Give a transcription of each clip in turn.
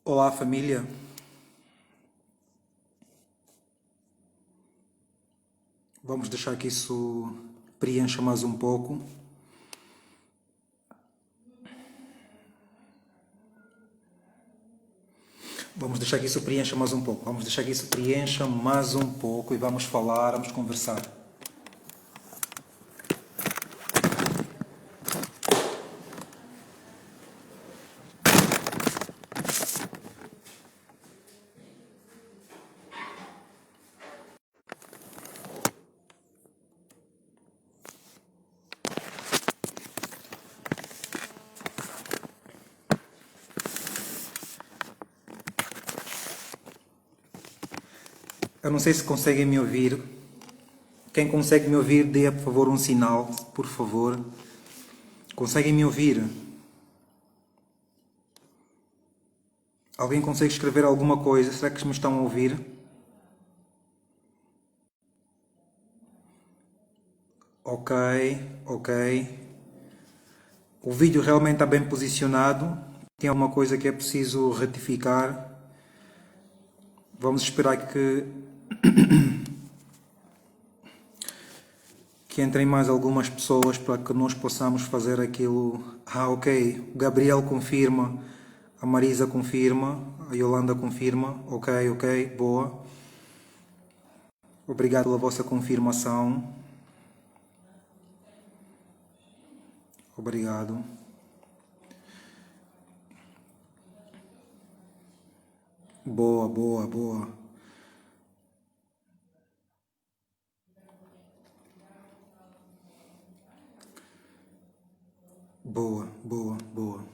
Olá, família. Vamos deixar que isso preencha mais um pouco. Vamos deixar que isso preencha mais um pouco. Vamos deixar que isso preencha mais um pouco e vamos falar, vamos conversar. Eu não sei se conseguem me ouvir. Quem consegue me ouvir, dê por favor um sinal, por favor. Conseguem me ouvir? Alguém consegue escrever alguma coisa? Será que me estão a ouvir? Ok, ok. O vídeo realmente está bem posicionado. Tem alguma coisa que é preciso retificar. Vamos esperar que entrem mais algumas pessoas para que nós possamos fazer aquilo. Ok. O Gabriel confirma, a Marisa confirma, a Yolanda confirma. Ok, ok, boa. Obrigado pela vossa confirmação. Obrigado. Boa, boa, boa. Boa, boa, boa.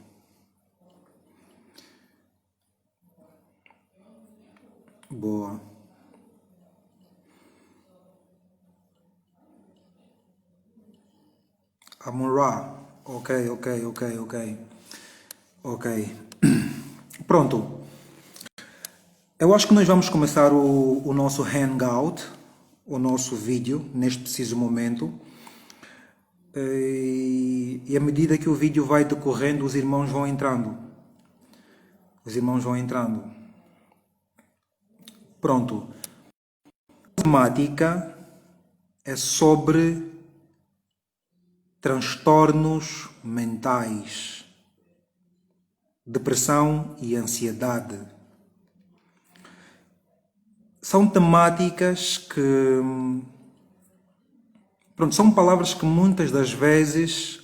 Boa. Amorá. Ok, ok, ok, ok. Ok. Pronto. Eu acho que nós vamos começar o nosso hangout, o nosso vídeo, neste preciso momento. E à medida que o vídeo vai decorrendo, os irmãos vão entrando. Os irmãos vão entrando. Pronto. A temática é sobre transtornos mentais, depressão e ansiedade. São temáticas que, pronto, são palavras que muitas das vezes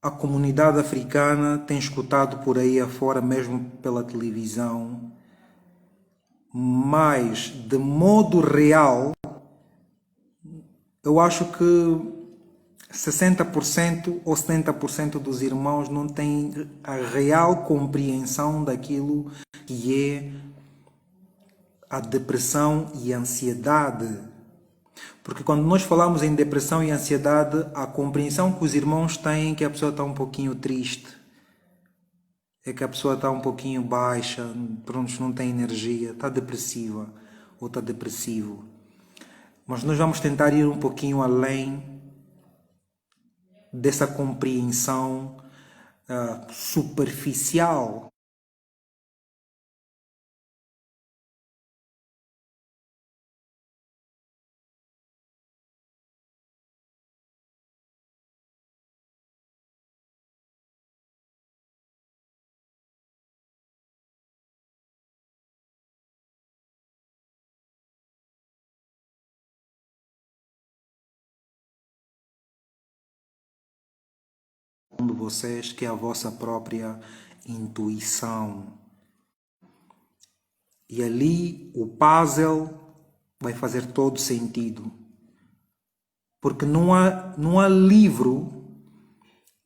a comunidade africana tem escutado por aí afora, mesmo pela televisão, mas de modo real, eu acho que 60% ou 70% dos irmãos não têm a real compreensão daquilo que é a depressão e a ansiedade. Porque quando nós falamos em depressão e ansiedade, a compreensão que os irmãos têm é que a pessoa está um pouquinho triste, é que a pessoa está um pouquinho baixa, pronto, não tem energia, está depressiva ou está depressivo. Mas nós vamos tentar ir um pouquinho além dessa compreensão superficial. De vocês, que é a vossa própria intuição. E ali o puzzle vai fazer todo sentido. Porque não há livro,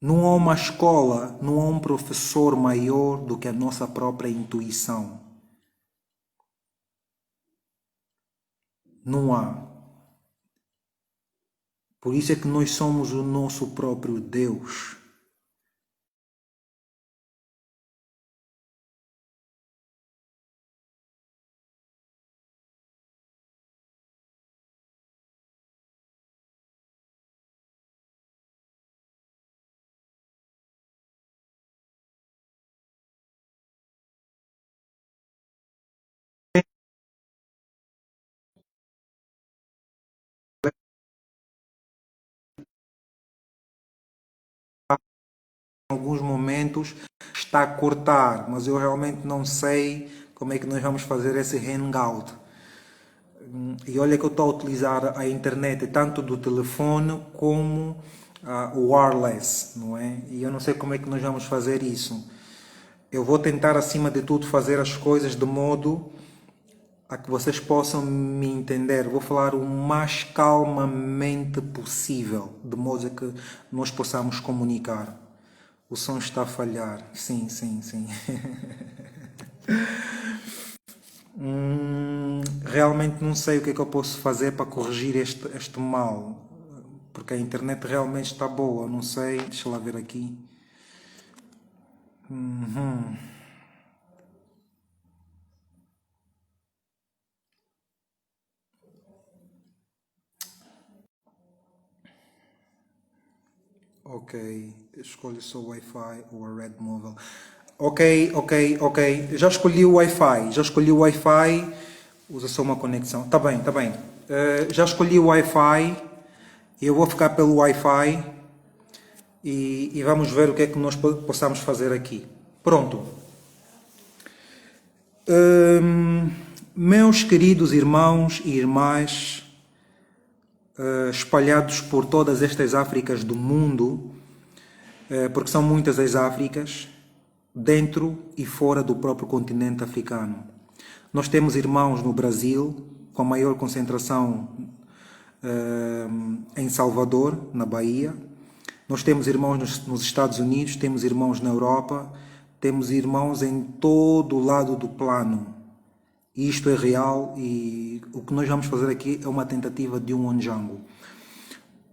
não há uma escola, não há um professor maior do que a nossa própria intuição. Não há. Por isso é que nós somos o nosso próprio Deus. alguns momentos está a cortar, mas eu realmente não sei como é que nós vamos fazer esse hangout. E olha que eu estou a utilizar a internet tanto do telefone como o wireless, não é? E eu não sei como é que nós vamos fazer isso. Eu vou tentar, acima de tudo, fazer as coisas de modo a que vocês possam me entender. Vou falar o mais calmamente possível, de modo a que nós possamos comunicar. O som está a falhar. Sim, sim, sim. Realmente não sei o que é que eu posso fazer para corrigir este mal. Porque a internet realmente está boa. Não sei. Deixa lá ver aqui. Ok, escolho só o Wi-Fi ou a Red Mobile. Ok. Já escolhi o Wi-Fi. Usa só uma conexão. Tá bem. Já escolhi o Wi-Fi. Eu vou ficar pelo Wi-Fi e vamos ver o que é que nós possamos fazer aqui. Pronto. Meus queridos irmãos e irmãs, espalhados por todas estas Áfricas do mundo, porque são muitas as Áfricas, dentro e fora do próprio continente africano. Nós temos irmãos no Brasil, com a maior concentração em Salvador, na Bahia. Nós temos irmãos nos Estados Unidos, temos irmãos na Europa, temos irmãos em todo o lado do plano. E isto é real e o que nós vamos fazer aqui é uma tentativa de um Onjango.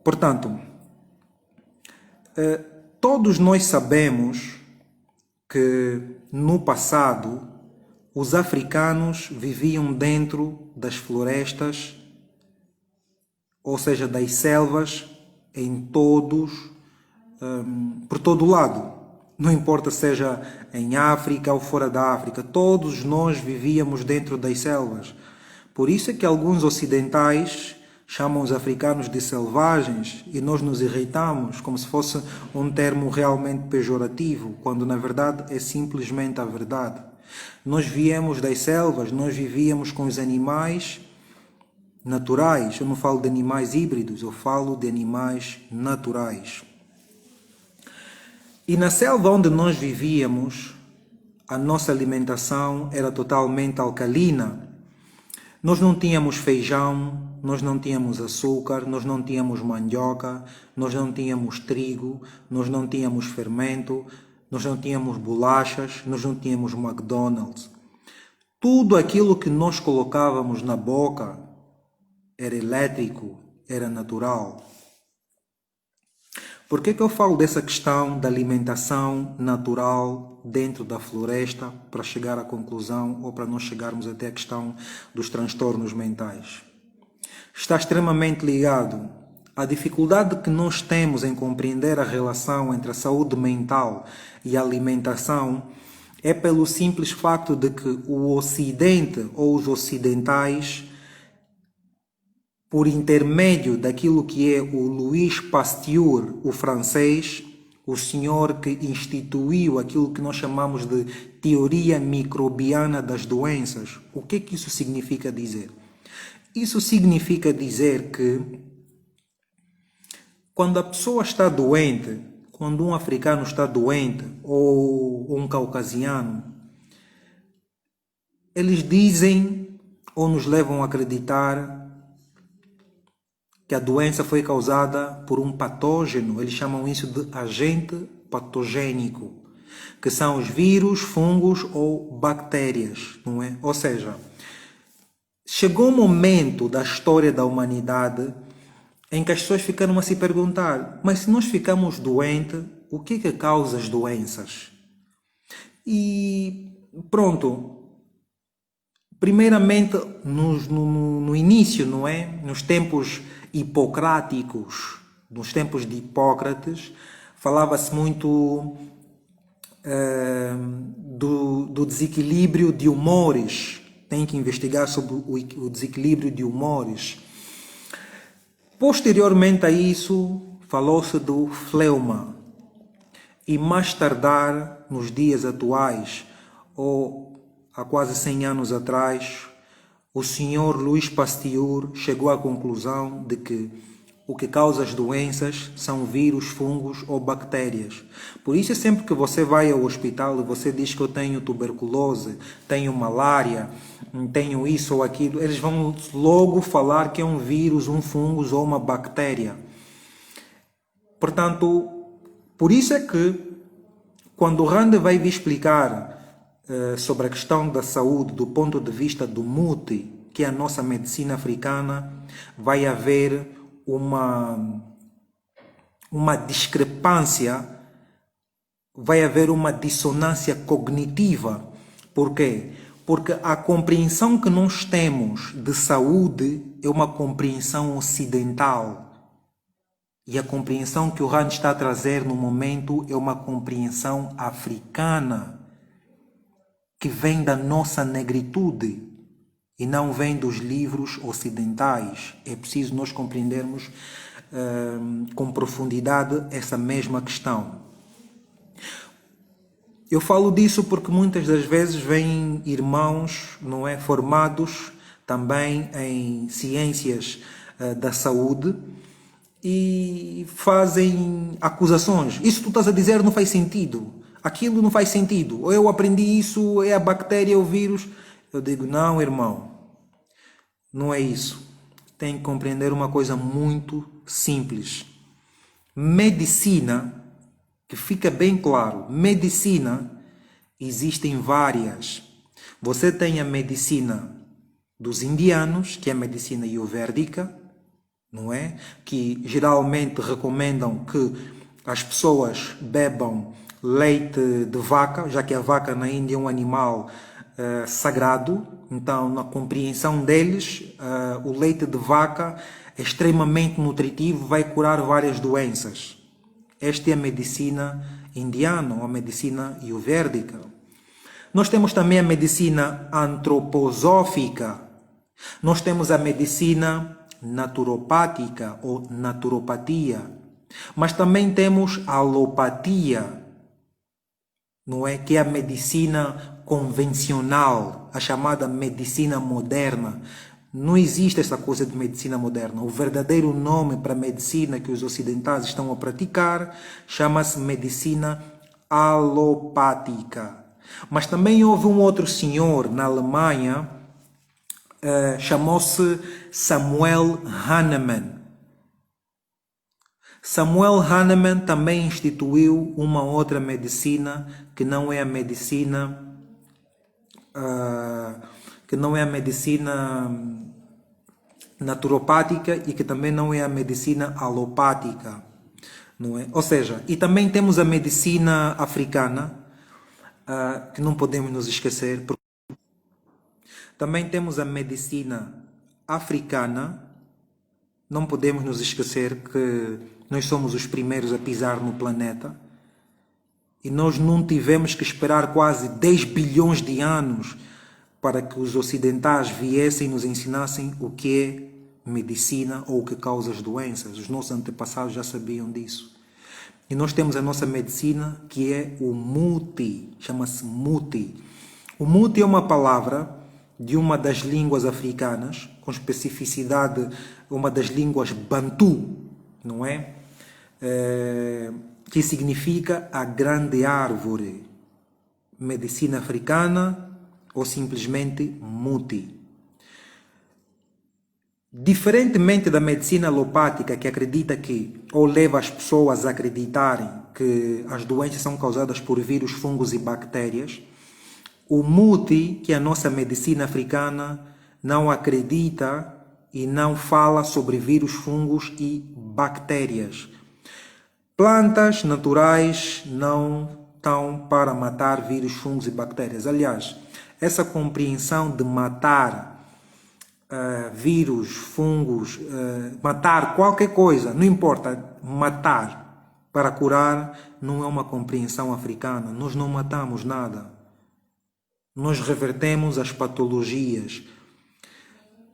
Portanto, todos nós sabemos que no passado os africanos viviam dentro das florestas, ou seja, das selvas, por todo o lado. Não importa seja em África ou fora da África, todos nós vivíamos dentro das selvas. Por isso é que alguns ocidentais chamam os africanos de selvagens e nós nos irritamos como se fosse um termo realmente pejorativo, quando na verdade é simplesmente a verdade. Nós viemos das selvas, nós vivíamos com os animais naturais. Eu não falo de animais híbridos, eu falo de animais naturais. E na selva onde nós vivíamos, a nossa alimentação era totalmente alcalina. Nós não tínhamos feijão, nós não tínhamos açúcar, nós não tínhamos mandioca, nós não tínhamos trigo, nós não tínhamos fermento, nós não tínhamos bolachas, nós não tínhamos McDonald's. Tudo aquilo que nós colocávamos na boca era elétrico, era natural. Por que eu falo dessa questão da alimentação natural dentro da floresta para chegar à conclusão ou para nós chegarmos até a questão dos transtornos mentais? Está extremamente ligado à dificuldade que nós temos em compreender a relação entre a saúde mental e a alimentação é pelo simples facto de que o Ocidente ou os ocidentais, por intermédio daquilo que é o Louis Pasteur, o francês, o senhor que instituiu aquilo que nós chamamos de teoria microbiana das doenças. O que é que isso significa dizer? Isso significa dizer que quando a pessoa está doente, quando um africano está doente ou um caucasiano, eles dizem ou nos levam a acreditar que a doença foi causada por um patógeno. Eles chamam isso de agente patogênico, que são os vírus, fungos ou bactérias, não é? Ou seja, chegou um momento da história da humanidade em que as pessoas ficaram a se perguntar: mas se nós ficamos doentes, o que é que causa as doenças? E pronto. Primeiramente, no início, não é? Nos tempos hipocráticos, nos tempos de Hipócrates, falava-se muito do desequilíbrio de humores. Tem que investigar sobre o desequilíbrio de humores. Posteriormente a isso, falou-se do fleuma. E mais tardar, nos dias atuais, ou há quase 100 anos atrás, o senhor Louis Pasteur chegou à conclusão de que o que causa as doenças são vírus, fungos ou bactérias. Por isso, sempre que você vai ao hospital e você diz que eu tenho tuberculose, tenho malária, tenho isso ou aquilo, eles vão logo falar que é um vírus, um fungo ou uma bactéria. Portanto, por isso é que quando o Rand vai vir explicar sobre a questão da saúde do ponto de vista do MUTI, que é a nossa medicina africana, vai haver uma discrepância, vai haver uma dissonância cognitiva. Por quê? Porque a compreensão que nós temos de saúde é uma compreensão ocidental. E a compreensão que o Rand está a trazer no momento é uma compreensão africana, que vem da nossa negritude e não vem dos livros ocidentais. É preciso nós compreendermos com profundidade essa mesma questão. Eu falo disso porque muitas das vezes vêm irmãos, não é, formados também em ciências da saúde e fazem acusações. Isso que tu estás a dizer não faz sentido. Aquilo não faz sentido. Ou eu aprendi isso, é a bactéria, é o vírus. Eu digo, não, irmão. Não é isso. Tem que compreender uma coisa muito simples. Medicina, que fica bem claro, medicina, existem várias. Você tem a medicina dos indianos, que é a medicina ayurvédica, não é? Que geralmente recomendam que as pessoas bebam leite de vaca, já que a vaca na Índia é um animal sagrado. Então, na compreensão deles, o leite de vaca é extremamente nutritivo, vai curar várias doenças. Esta é a medicina indiana, ou a medicina ayurvédica. Nós temos também a medicina antroposófica. Nós temos a medicina naturopática ou naturopatia. Mas também temos a alopatia, não é? Que é a medicina convencional, a chamada medicina moderna. Não existe essa coisa de medicina moderna. O verdadeiro nome para a medicina que os ocidentais estão a praticar chama-se medicina alopática. Mas também houve um outro senhor na Alemanha, chamou-se Samuel Hahnemann. Samuel Hahnemann também instituiu uma outra medicina que não é a medicina naturopática e que também não é a medicina alopática, não é? Ou seja, e também temos a medicina africana, que não podemos nos esquecer. Também temos a medicina africana, não podemos nos esquecer que nós somos os primeiros a pisar no planeta e nós não tivemos que esperar quase 10 bilhões de anos para que os ocidentais viessem e nos ensinassem o que é medicina ou o que causa as doenças. Os nossos antepassados já sabiam disso. E nós temos a nossa medicina, que é o MUTI, chama-se MUTI. O MUTI é uma palavra de uma das línguas africanas, com especificidade, uma das línguas Bantu, não é? Que significa a grande árvore. Medicina africana ou simplesmente MUTI. Diferentemente da medicina alopática, que acredita que, ou leva as pessoas a acreditarem que as doenças são causadas por vírus, fungos e bactérias, o MUTI, que é a nossa medicina africana, não acredita e não fala sobre vírus, fungos e bactérias. Plantas naturais não estão para matar vírus, fungos e bactérias. Aliás, essa compreensão de matar vírus, fungos, matar qualquer coisa, não importa, matar para curar, não é uma compreensão africana. Nós não matamos nada. Nós revertemos as patologias.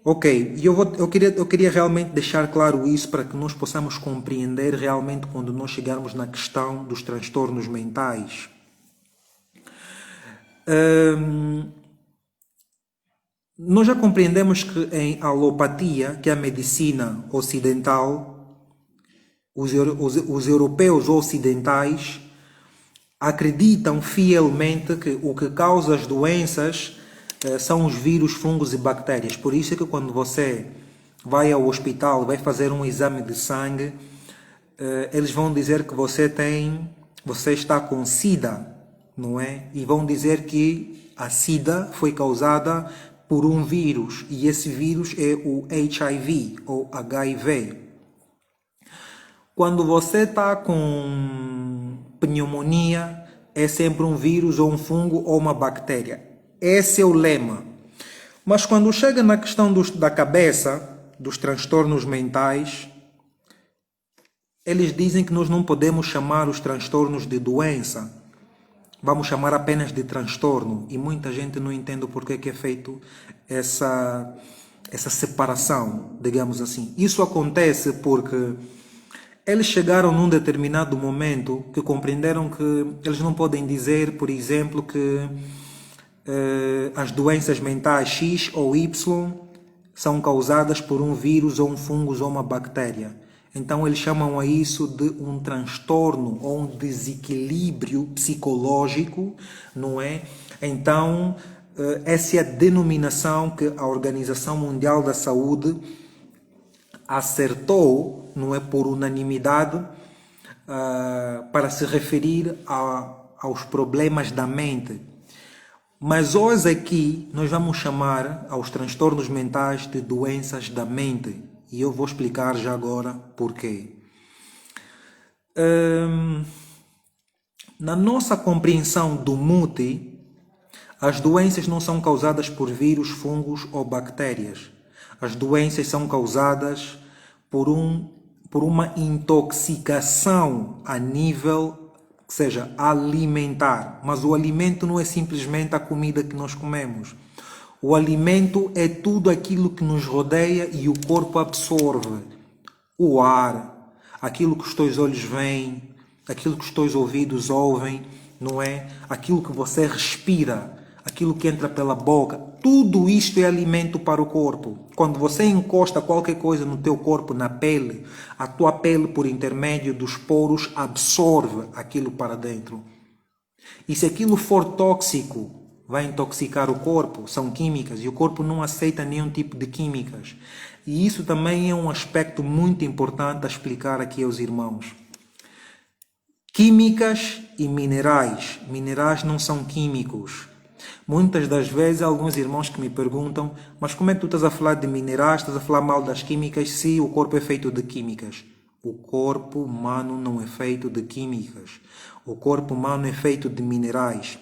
Ok, e eu queria realmente deixar claro isso para que nós possamos compreender realmente quando nós chegarmos na questão dos transtornos mentais. Nós já compreendemos que em alopatia, que é a medicina ocidental, os europeus ocidentais acreditam fielmente que o que causa as doenças são os vírus, fungos e bactérias. Por isso é que quando você vai ao hospital e vai fazer um exame de sangue, eles vão dizer que você está com SIDA, não é? E vão dizer que a SIDA foi causada por um vírus, e esse vírus é o HIV ou HIV. Quando você está com pneumonia, é sempre um vírus ou um fungo ou uma bactéria. Esse é o lema. Mas quando chega na questão da cabeça, dos transtornos mentais, eles dizem que nós não podemos chamar os transtornos de doença. Vamos chamar apenas de transtorno. E muita gente não entende o porquê que é feito essa separação, digamos assim. Isso acontece porque eles chegaram num determinado momento que compreenderam que eles não podem dizer, por exemplo, que as doenças mentais X ou Y são causadas por um vírus ou um fungo ou uma bactéria. Então eles chamam a isso de um transtorno ou um desequilíbrio psicológico, não é? Então essa é a denominação que a Organização Mundial da Saúde acertou, não é, por unanimidade, para se referir aos problemas da mente. Mas hoje aqui nós vamos chamar aos transtornos mentais de doenças da mente. E eu vou explicar já agora porquê. Na nossa compreensão do MUTI, as doenças não são causadas por vírus, fungos ou bactérias. As doenças são causadas por uma intoxicação a nível, seja, alimentar. Mas o alimento não é simplesmente a comida que nós comemos. O alimento é tudo aquilo que nos rodeia e o corpo absorve. O ar, aquilo que os teus olhos veem, aquilo que os teus ouvidos ouvem, não é? Aquilo que você respira, aquilo que entra pela boca, tudo isto é alimento para o corpo. Quando você encosta qualquer coisa no teu corpo, na pele, a tua pele, por intermédio dos poros, absorve aquilo para dentro. E se aquilo for tóxico, vai intoxicar o corpo, são químicas, e o corpo não aceita nenhum tipo de químicas. E isso também é um aspecto muito importante a explicar aqui aos irmãos. Químicas e minerais. Minerais não são químicos. Muitas das vezes, alguns irmãos que me perguntam, mas como é que tu estás a falar de minerais, estás a falar mal das químicas, se o corpo é feito de químicas? O corpo humano não é feito de químicas. O corpo humano é feito de minerais.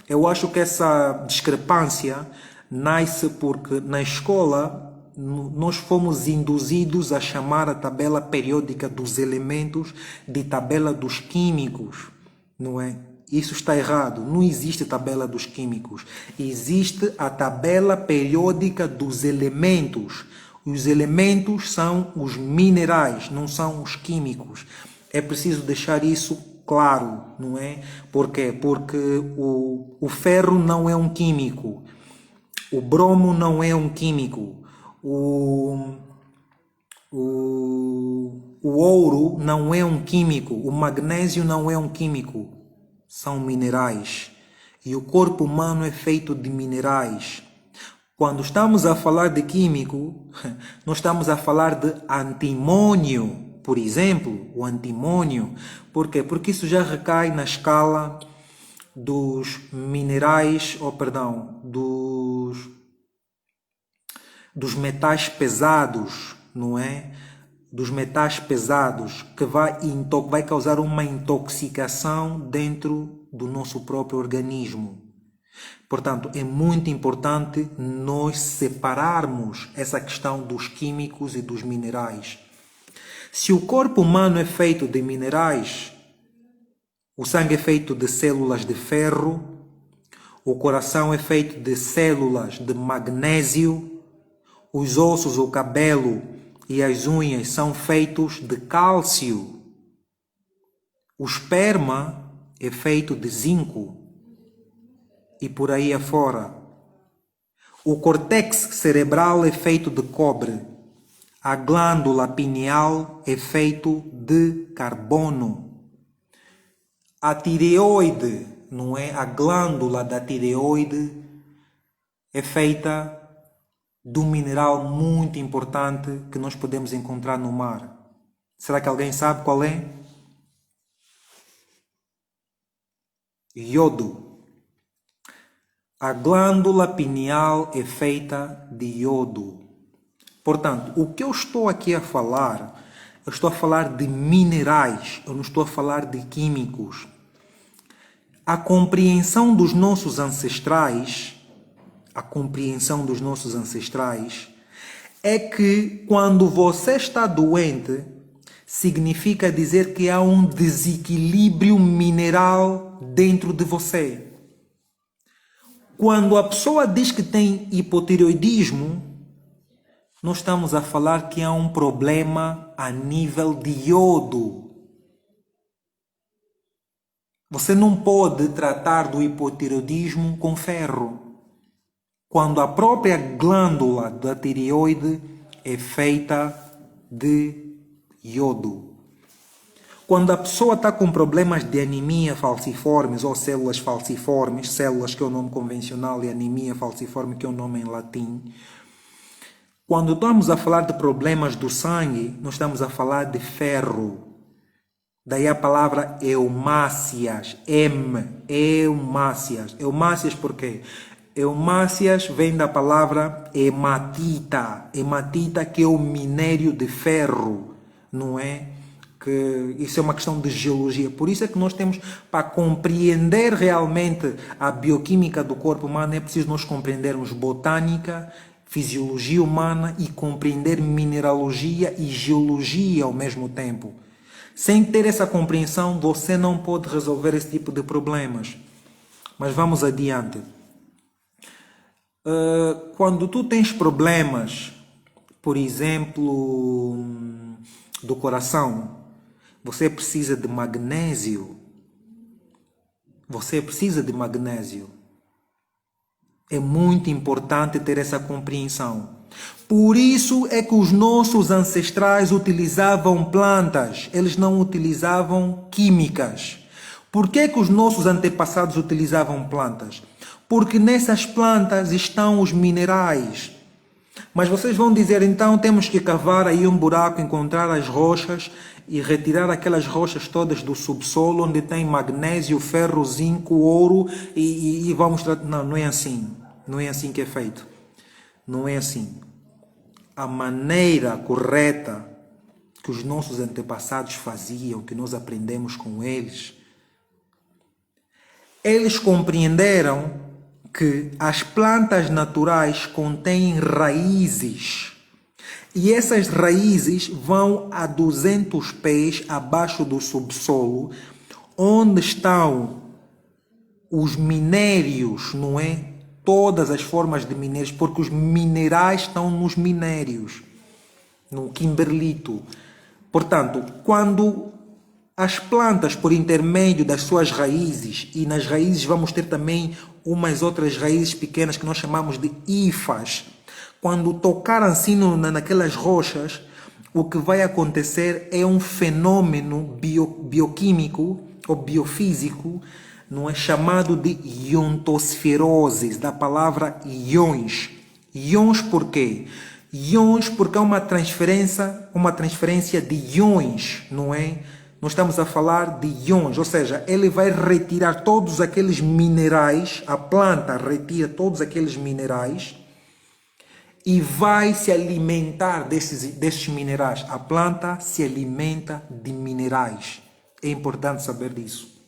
Eu acho que essa discrepância nasce porque na escola nós fomos induzidos a chamar a tabela periódica dos elementos de tabela dos químicos, não é? Isso está errado. Não existe tabela dos químicos. Existe a tabela periódica dos elementos. Os elementos são os minerais, não são os químicos. É preciso deixar isso claro, não é? Por quê? Porque o ferro não é um químico. O bromo não é um químico. O ouro não é um químico. O magnésio não é um químico. São minerais. E o corpo humano é feito de minerais. Quando estamos a falar de químico, nós estamos a falar de antimônio, por exemplo, o antimônio. Por quê? Porque isso já recai na escala dos minerais, dos metais pesados, não é? Dos metais pesados, que vai causar uma intoxicação dentro do nosso próprio organismo. Portanto, é muito importante nós separarmos essa questão dos químicos e dos minerais. Se o corpo humano é feito de minerais, o sangue é feito de células de ferro, o coração é feito de células de magnésio, Os ossos, o cabelo e as unhas são feitos de cálcio. O esperma é feito de zinco. E por aí afora. O córtex cerebral é feito de cobre. A glândula pineal é feito de carbono. A tireoide, não é? A glândula da tireoide é feita de um mineral muito importante que nós podemos encontrar no mar. Será que alguém sabe qual é? Iodo. A glândula pineal é feita de iodo. Portanto, o que eu estou aqui a falar, eu estou a falar de minerais, eu não estou a falar de químicos. A compreensão dos nossos ancestrais, é que quando você está doente, significa dizer que há um desequilíbrio mineral dentro de você. Quando a pessoa diz que tem hipotireoidismo, nós estamos a falar que há um problema a nível de iodo. Você não pode tratar do hipotireoidismo com ferro, quando a própria glândula da tireoide é feita de iodo. Quando a pessoa está com problemas de anemia falciformes ou células falciformes, células que é o nome convencional e anemia falciforme que é o nome em latim, quando estamos a falar de problemas do sangue, nós estamos a falar de ferro. Daí a palavra eumácias, eumácias. Eumácias por quê? Eumácias vem da palavra hematita. Hematita que é o minério de ferro, não é? Que isso é uma questão de geologia. Por isso é que nós temos, para compreender realmente a bioquímica do corpo humano, é preciso nós compreendermos botânica, fisiologia humana e compreender mineralogia e geologia ao mesmo tempo. Sem ter essa compreensão, você não pode resolver esse tipo de problemas. Mas vamos adiante. Quando tu tens problemas, por exemplo, do coração, você precisa de magnésio. É muito importante ter essa compreensão. Por isso é que os nossos ancestrais utilizavam plantas, eles não utilizavam químicas. Por que que os nossos antepassados utilizavam plantas? Porque nessas plantas estão os minerais. Mas vocês vão dizer, então temos que cavar aí um buraco, encontrar as rochas e retirar aquelas rochas todas do subsolo, onde tem magnésio, ferro, zinco, ouro e vamos... Não, não é assim. Não é assim que é feito. Não é assim. A maneira correta que os nossos antepassados faziam, que nós aprendemos com eles, eles compreenderam que as plantas naturais contêm raízes e essas raízes vão a 200 pés abaixo do subsolo, onde estão os minérios, não é? Todas as formas de minérios, porque os minerais estão nos minérios, no kimberlito. Portanto, quando as plantas, por intermédio das suas raízes, e nas raízes vamos ter também umas outras raízes pequenas que nós chamamos de hifas, quando tocar assim naquelas rochas, o que vai acontecer é um fenômeno bioquímico ou biofísico, não é, chamado de iontosferose, da palavra íons. Íons por quê? Íons porque é uma transferência de íons, não é? Nós estamos a falar de íons, ou seja, ele vai retirar todos aqueles minerais, a planta retira todos aqueles minerais e vai se alimentar desses minerais. A planta se alimenta de minerais. É importante saber disso.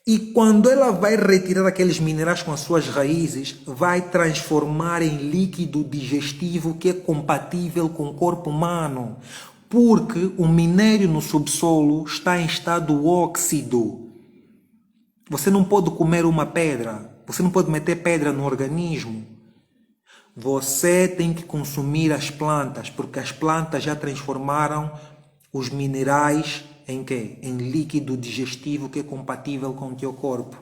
E quando ela vai retirar aqueles minerais com as suas raízes, vai transformar em líquido digestivo que é compatível com o corpo humano. Porque o minério no subsolo está em estado óxido. Você não pode comer uma pedra. Você não pode meter pedra no organismo. Você tem que consumir as plantas, porque as plantas já transformaram os minerais em quê? Em líquido digestivo que é compatível com o teu corpo.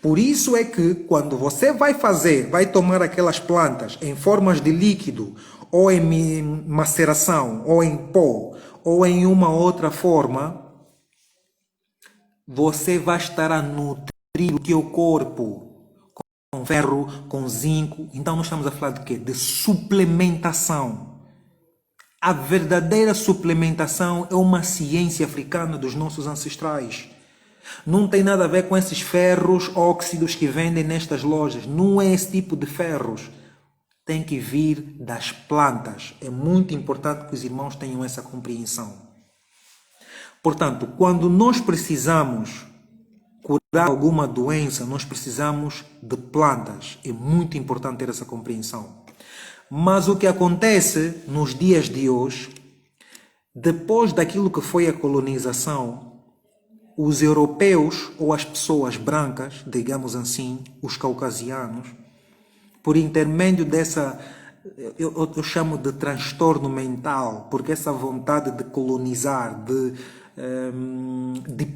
Por isso é que quando você vai tomar aquelas plantas em formas de líquido, ou em maceração, ou em pó, ou em uma outra forma, você vai estar a nutrir o teu corpo com ferro, com zinco. Então nós estamos a falar de quê? De suplementação. A verdadeira suplementação é uma ciência africana dos nossos ancestrais. Não tem nada a ver com esses ferros, óxidos que vendem nestas lojas. Não é esse tipo de ferros. Tem que vir das plantas. É muito importante que os irmãos tenham essa compreensão. Portanto, quando nós precisamos curar alguma doença, nós precisamos de plantas. É muito importante ter essa compreensão. Mas o que acontece nos dias de hoje, depois daquilo que foi a colonização, os europeus ou as pessoas brancas, digamos assim, os caucasianos, por intermédio dessa, eu chamo de transtorno mental, porque essa vontade de colonizar, de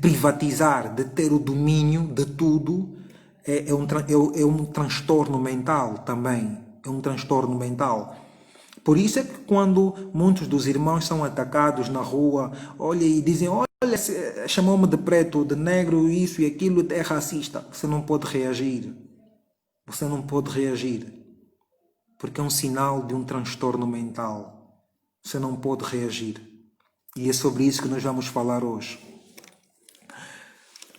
privatizar, de ter o domínio de tudo, é um transtorno mental também. É um transtorno mental. Por isso é que quando muitos dos irmãos são atacados na rua, olha e dizem, olha, chamou-me de preto, de negro, isso e aquilo, é racista. Você não pode reagir. Você não pode reagir. Porque é um sinal de um transtorno mental. Você não pode reagir. E é sobre isso que nós vamos falar hoje.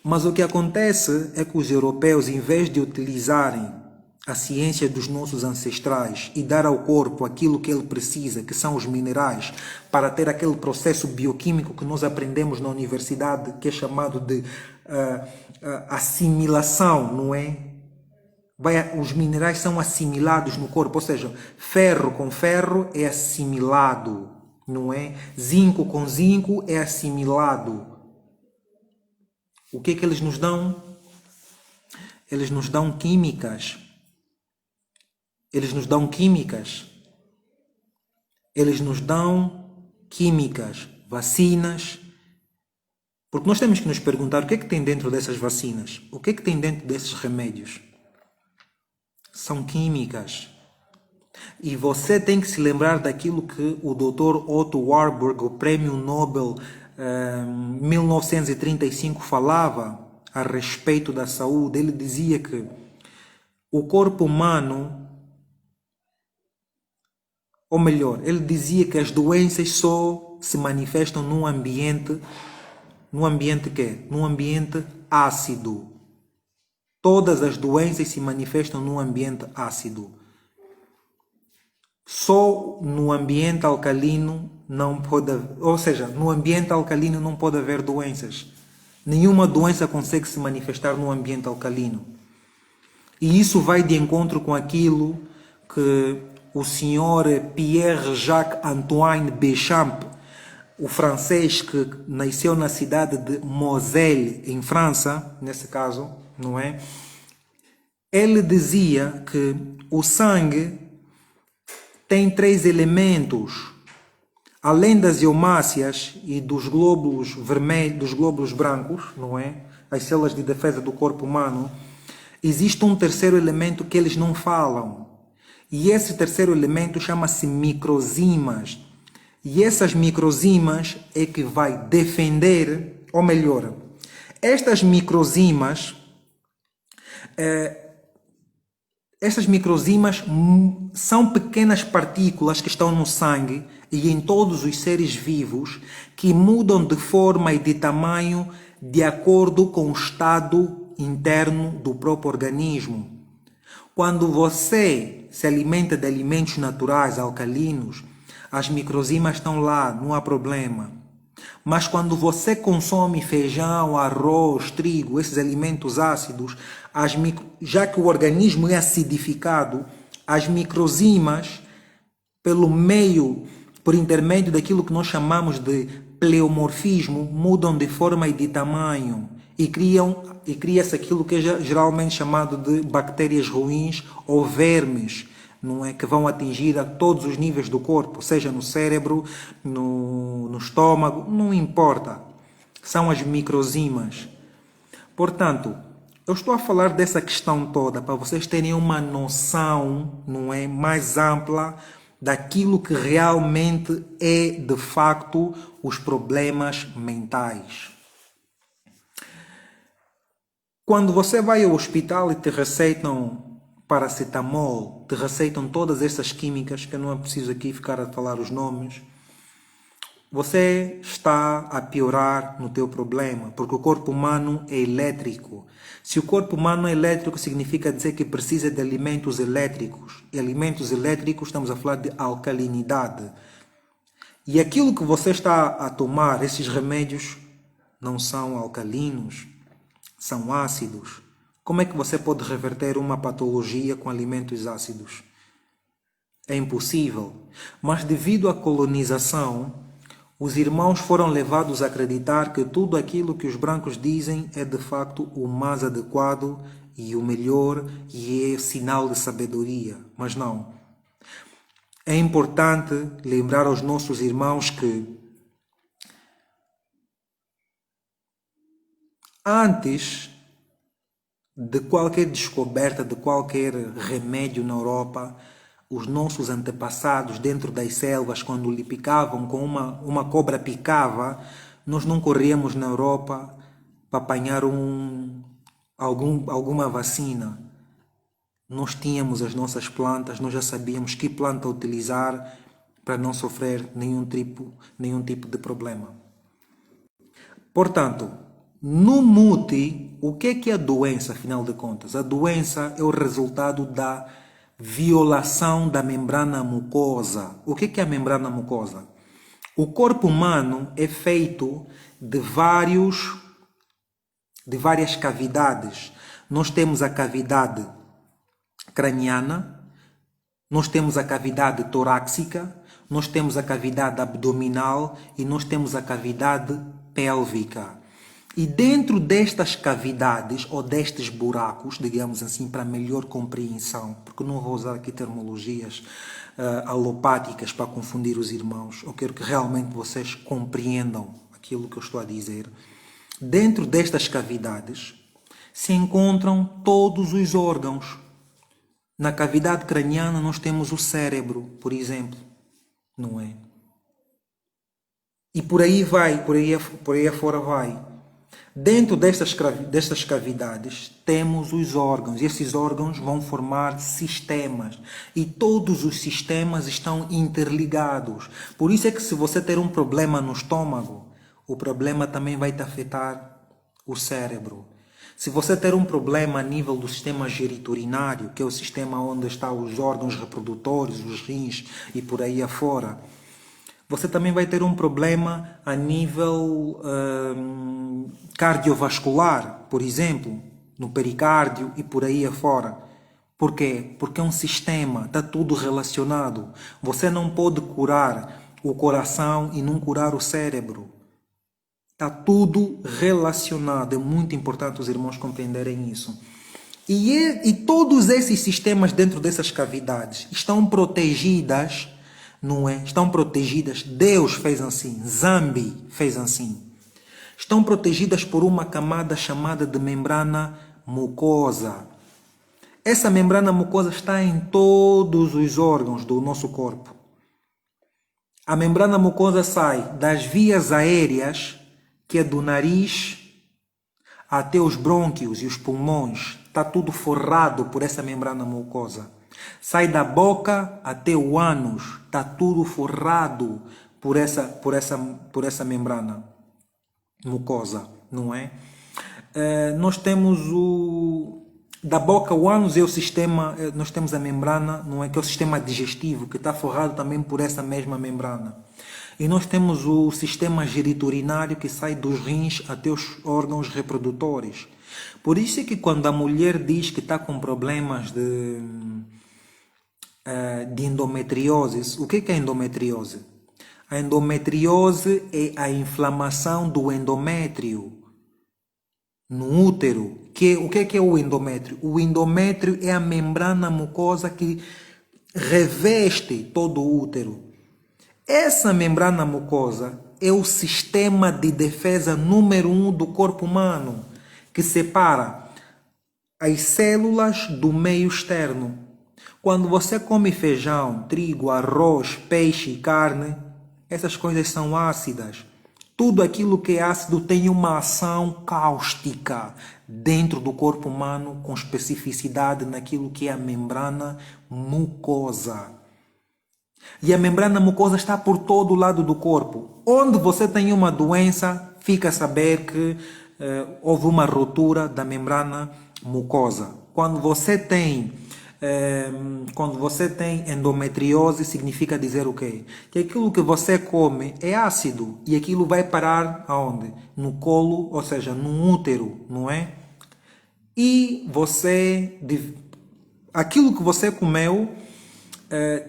Mas o que acontece é que os europeus, em vez de utilizarem a ciência dos nossos ancestrais e dar ao corpo aquilo que ele precisa, que são os minerais, para ter aquele processo bioquímico que nós aprendemos na universidade, que é chamado de assimilação, não é? Os minerais são assimilados no corpo, ou seja, ferro com ferro é assimilado, não é? Zinco com zinco é assimilado. O que é que eles nos dão? Eles nos dão químicas. Eles nos dão químicas. Eles nos dão químicas, vacinas. Porque nós temos que nos perguntar o que é que tem dentro dessas vacinas? O que é que tem dentro desses remédios? São químicas. E você tem que se lembrar daquilo que o Dr. Otto Warburg, o Prêmio Nobel 1935, falava a respeito da saúde. Ele dizia que o corpo humano, ou melhor, ele dizia que as doenças só se manifestam num ambiente quê? Num ambiente ácido. Todas as doenças se manifestam num ambiente ácido. Só no ambiente alcalino não pode, ou seja, no ambiente alcalino não pode haver doenças. Nenhuma doença consegue se manifestar no ambiente alcalino. E isso vai de encontro com aquilo que o senhor Pierre-Jacques Antoine Béchamp, o francês que nasceu na cidade de Moselle, em França, nesse caso, não é? Ele dizia que o sangue tem 3 elementos, além das hemácias e dos glóbulos vermelhos, dos glóbulos brancos, não é? As células de defesa do corpo humano. Existe um terceiro elemento que eles não falam. E esse terceiro elemento chama-se microzimas. E essas microzimas é que vai defender, ou melhor, estas microzimas são pequenas partículas que estão no sangue e em todos os seres vivos que mudam de forma e de tamanho de acordo com o estado interno do próprio organismo. Quando você se alimenta de alimentos naturais, alcalinos, as microzimas estão lá, não há problema. Mas quando você consome feijão, arroz, trigo, esses alimentos ácidos, já que o organismo é acidificado, as microzimas, por intermédio daquilo que nós chamamos de pleomorfismo, mudam de forma e de tamanho e cria-se aquilo que é geralmente chamado de bactérias ruins ou vermes não é? Que vão atingir a todos os níveis do corpo, seja no cérebro, no estômago, não importa. São as microzimas. Portanto, eu estou a falar dessa questão toda para vocês terem uma noção, não é, mais ampla daquilo que realmente é, de facto, os problemas mentais. Quando você vai ao hospital e te receitam paracetamol, te receitam todas essas químicas, que eu não é preciso aqui ficar a falar os nomes, você está a piorar no teu problema, porque o corpo humano é elétrico. Se o corpo humano é elétrico, significa dizer que precisa de alimentos elétricos. E alimentos elétricos, estamos a falar de alcalinidade. E aquilo que você está a tomar, esses remédios, não são alcalinos, são ácidos. Como é que você pode reverter uma patologia com alimentos ácidos? É impossível. Mas devido à colonização, os irmãos foram levados a acreditar que tudo aquilo que os brancos dizem é de facto o mais adequado e o melhor e é sinal de sabedoria. Mas não. É importante lembrar aos nossos irmãos que antes de qualquer descoberta, de qualquer remédio na Europa, os nossos antepassados dentro das selvas, quando lhe picavam, com uma cobra picava, nós não corríamos na Europa para apanhar alguma vacina. Nós tínhamos as nossas plantas, nós já sabíamos que planta utilizar para não sofrer nenhum tipo de problema. Portanto, no MUTI, o que é a doença, afinal de contas? A doença é o resultado da violação da membrana mucosa. O que é a membrana mucosa? O corpo humano é feito de várias cavidades. Nós temos a cavidade craniana, nós temos a cavidade torácica, nós temos a cavidade abdominal e nós temos a cavidade pélvica. E dentro destas cavidades, ou destes buracos, digamos assim, para melhor compreensão, porque não vou usar aqui terminologias alopáticas para confundir os irmãos, eu quero que realmente vocês compreendam aquilo que eu estou a dizer. Dentro destas cavidades se encontram todos os órgãos. Na cavidade craniana nós temos o cérebro, por exemplo, não é? E por aí vai, por aí afora vai. Dentro destas cavidades temos os órgãos, e esses órgãos vão formar sistemas, e todos os sistemas estão interligados. Por isso é que se você ter um problema no estômago, o problema também vai te afetar o cérebro. Se você ter um problema a nível do sistema geniturinário, que é o sistema onde estão os órgãos reprodutores, os rins e por aí afora, você também vai ter um problema a nível cardiovascular, por exemplo, no pericárdio e por aí afora. Por quê? Porque é um sistema, está tudo relacionado. Você não pode curar o coração e não curar o cérebro. Está tudo relacionado. É muito importante os irmãos compreenderem isso. E todos esses sistemas dentro dessas cavidades estão protegidas, não é? Estão protegidas. Deus fez assim. Zambi fez assim. Estão protegidas por uma camada chamada de membrana mucosa. Essa membrana mucosa está em todos os órgãos do nosso corpo. A membrana mucosa sai das vias aéreas, que é do nariz até os brônquios e os pulmões. Está tudo forrado por essa membrana mucosa. Sai da boca até o ânus. Está tudo forrado por essa membrana mucosa, não é? Nós temos da boca ao ânus é o sistema, nós temos a membrana, não é, que é o sistema digestivo, que está forrado também por essa mesma membrana. E nós temos o sistema geniturinário, que sai dos rins até os órgãos reprodutores. Por isso é que quando a mulher diz que está com problemas de endometriose, o que é endometriose? A endometriose é a inflamação do endométrio no útero. O que é o endométrio? O endométrio é a membrana mucosa que reveste todo o útero. Essa membrana mucosa é o sistema de defesa número 1 do corpo humano, que separa as células do meio externo. Quando você come feijão, trigo, arroz, peixe e carne, essas coisas são ácidas. Tudo aquilo que é ácido tem uma ação cáustica dentro do corpo humano, com especificidade naquilo que é a membrana mucosa. E a membrana mucosa está por todo o lado do corpo. Onde você tem uma doença, fica a saber que houve uma ruptura da membrana mucosa. Quando você tem endometriose, significa dizer o quê? Que aquilo que você come é ácido e aquilo vai parar aonde? No colo, ou seja, no útero, não é? E aquilo que você comeu,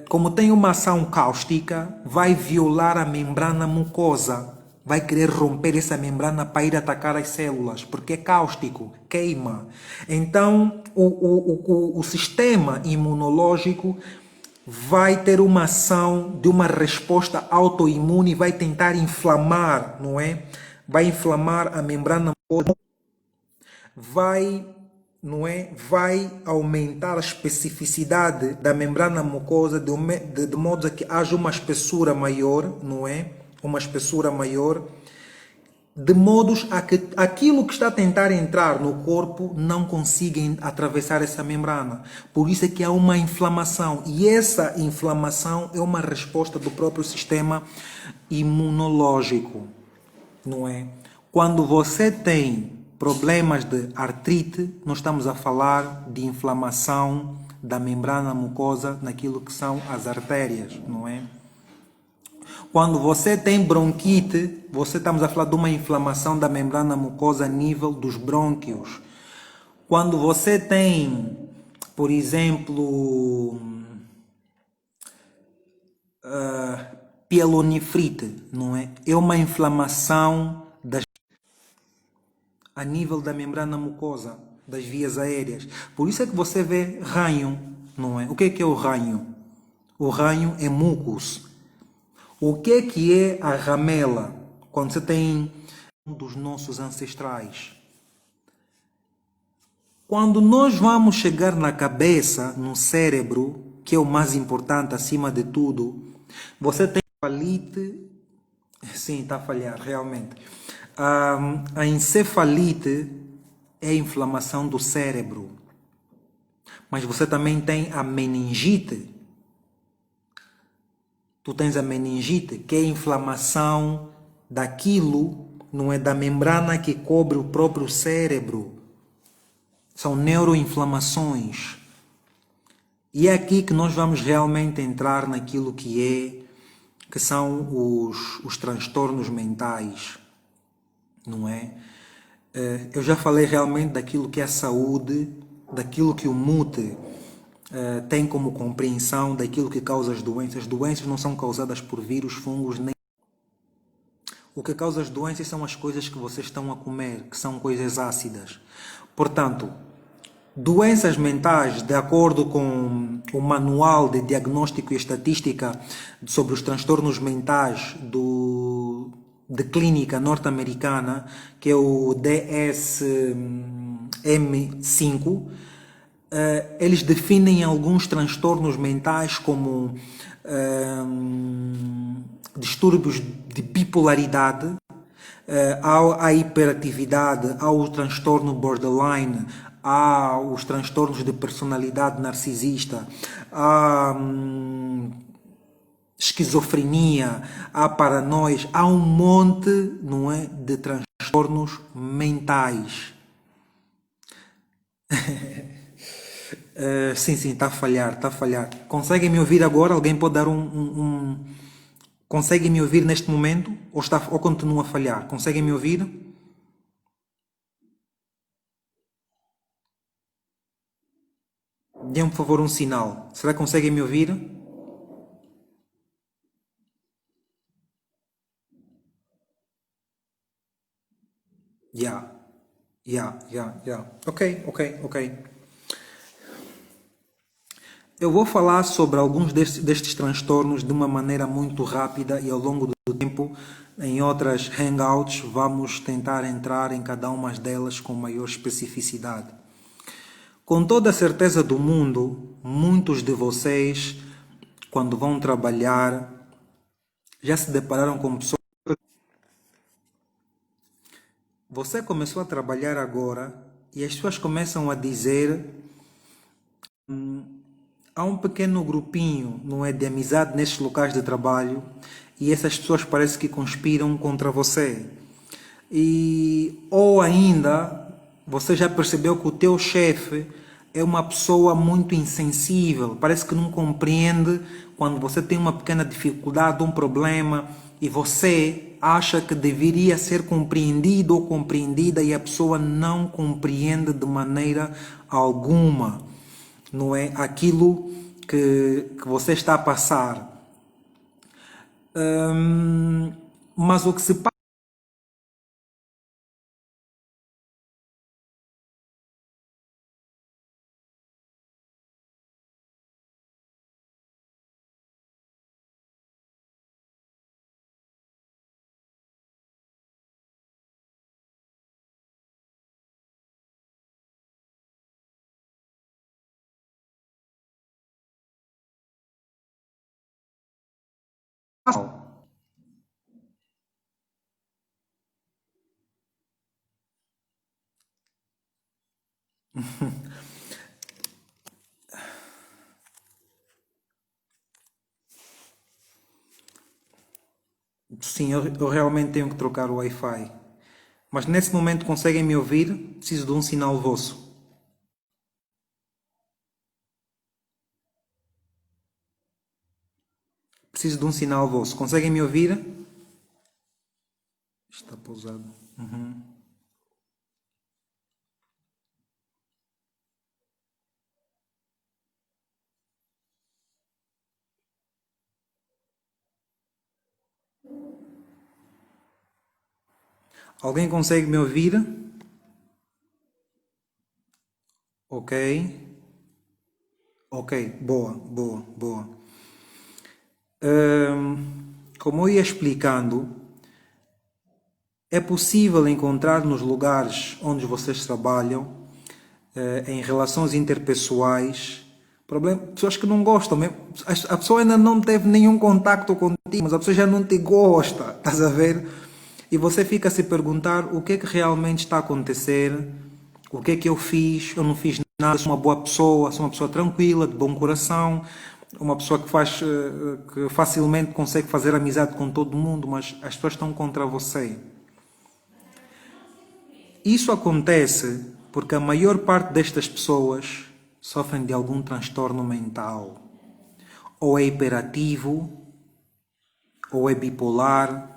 como tem uma ação cáustica, vai violar a membrana mucosa. Vai querer romper essa membrana para ir atacar as células, porque é cáustico, queima. Então, o sistema imunológico vai ter uma ação de uma resposta autoimune e vai tentar inflamar, não é? Vai inflamar a membrana mucosa, vai aumentar a especificidade da membrana mucosa de modo a que haja uma espessura maior, não é? Uma espessura maior, de modos a que aquilo que está a tentar entrar no corpo não consiga atravessar essa membrana. Por isso é que há uma inflamação. E essa inflamação é uma resposta do próprio sistema imunológico, não é? Quando você tem problemas de artrite, nós estamos a falar de inflamação da membrana mucosa naquilo que são as artérias, não é? Quando você tem bronquite, estamos a falar de uma inflamação da membrana mucosa a nível dos brônquios. Quando você tem, por exemplo, pielonefrite, não é? É uma inflamação a nível da membrana mucosa, das vias aéreas. Por isso é que você vê ranho, não é? O que é o ranho? O ranho é mucus. O que é a ramela? Quando você tem um dos nossos ancestrais. Quando nós vamos chegar na cabeça, no cérebro, que é o mais importante acima de tudo, você tem encefalite. Sim, está a falhar, realmente. A encefalite é a inflamação do cérebro. Mas você também tem a meningite. Tu tens a meningite, que é a inflamação daquilo, não é, da membrana que cobre o próprio cérebro. São neuroinflamações. E é aqui que nós vamos realmente entrar naquilo que são os transtornos mentais, não é? Eu já falei realmente daquilo que é a saúde, daquilo que o MUTE tem como compreensão daquilo que causa as doenças. As doenças não são causadas por vírus, fungos, nem... O que causa as doenças são as coisas que vocês estão a comer, que são coisas ácidas. Portanto, doenças mentais, de acordo com o Manual de Diagnóstico e Estatística sobre os transtornos mentais de clínica norte-americana, que é o DSM-5, eles definem alguns transtornos mentais como distúrbios de bipolaridade, há a hiperatividade, há o transtorno borderline, há os transtornos de personalidade narcisista, há esquizofrenia, há paranoias, há um monte, não é, de transtornos mentais. Sim, está a falhar, está a falhar. Conseguem me ouvir agora? Alguém pode dar Conseguem me ouvir neste momento? Ou continua a falhar? Conseguem me ouvir? Dêem, por favor, um sinal. Será que conseguem me ouvir? Já. Ok. Eu vou falar sobre alguns destes transtornos de uma maneira muito rápida e ao longo do tempo, em outras hangouts, vamos tentar entrar em cada uma delas com maior especificidade. Com toda a certeza do mundo, muitos de vocês, quando vão trabalhar, já se depararam com pessoas. Você começou a trabalhar agora e as pessoas começam a dizer: há um pequeno grupinho, não é, de amizade nestes locais de trabalho e essas pessoas parece que conspiram contra você. Ou ainda, você já percebeu que o teu chefe é uma pessoa muito insensível, parece que não compreende quando você tem uma pequena dificuldade, um problema, e você acha que deveria ser compreendido ou compreendida e a pessoa não compreende de maneira alguma, não é? Aquilo que você está a passar. Mas o que se passa. Sim, eu realmente tenho que trocar o Wi-Fi. Mas nesse momento conseguem me ouvir? Preciso de um sinal vosso. Preciso de um sinal vosso. Conseguem me ouvir? Está pausado. Alguém consegue me ouvir? Ok. Ok, boa, boa, boa. Como eu ia explicando, é possível encontrar nos lugares onde vocês trabalham, em relações interpessoais, pessoas que não gostam mesmo. A pessoa ainda não teve nenhum contacto contigo, mas a pessoa já não te gosta, estás a ver? E você fica a se perguntar o que é que realmente está a acontecer, o que é que eu fiz, eu não fiz nada, sou uma boa pessoa, sou uma pessoa tranquila, de bom coração, uma pessoa que facilmente consegue fazer amizade com todo mundo, mas as pessoas estão contra você. Isso acontece porque a maior parte destas pessoas sofrem de algum transtorno mental. Ou é hiperativo, ou é bipolar,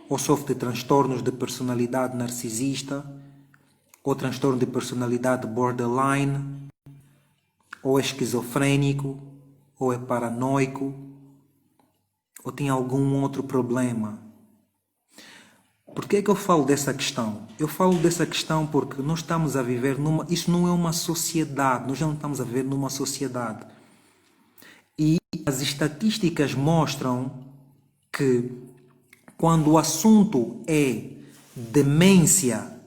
ou sofre de transtornos de personalidade narcisista, ou transtorno de personalidade borderline, ou é esquizofrênico, ou é paranoico, ou tem algum outro problema. Por que é que eu falo dessa questão? Eu falo dessa questão porque nós estamos a viver numa... Isso não é uma sociedade, nós não estamos a viver numa sociedade. E as estatísticas mostram que quando o assunto é demência,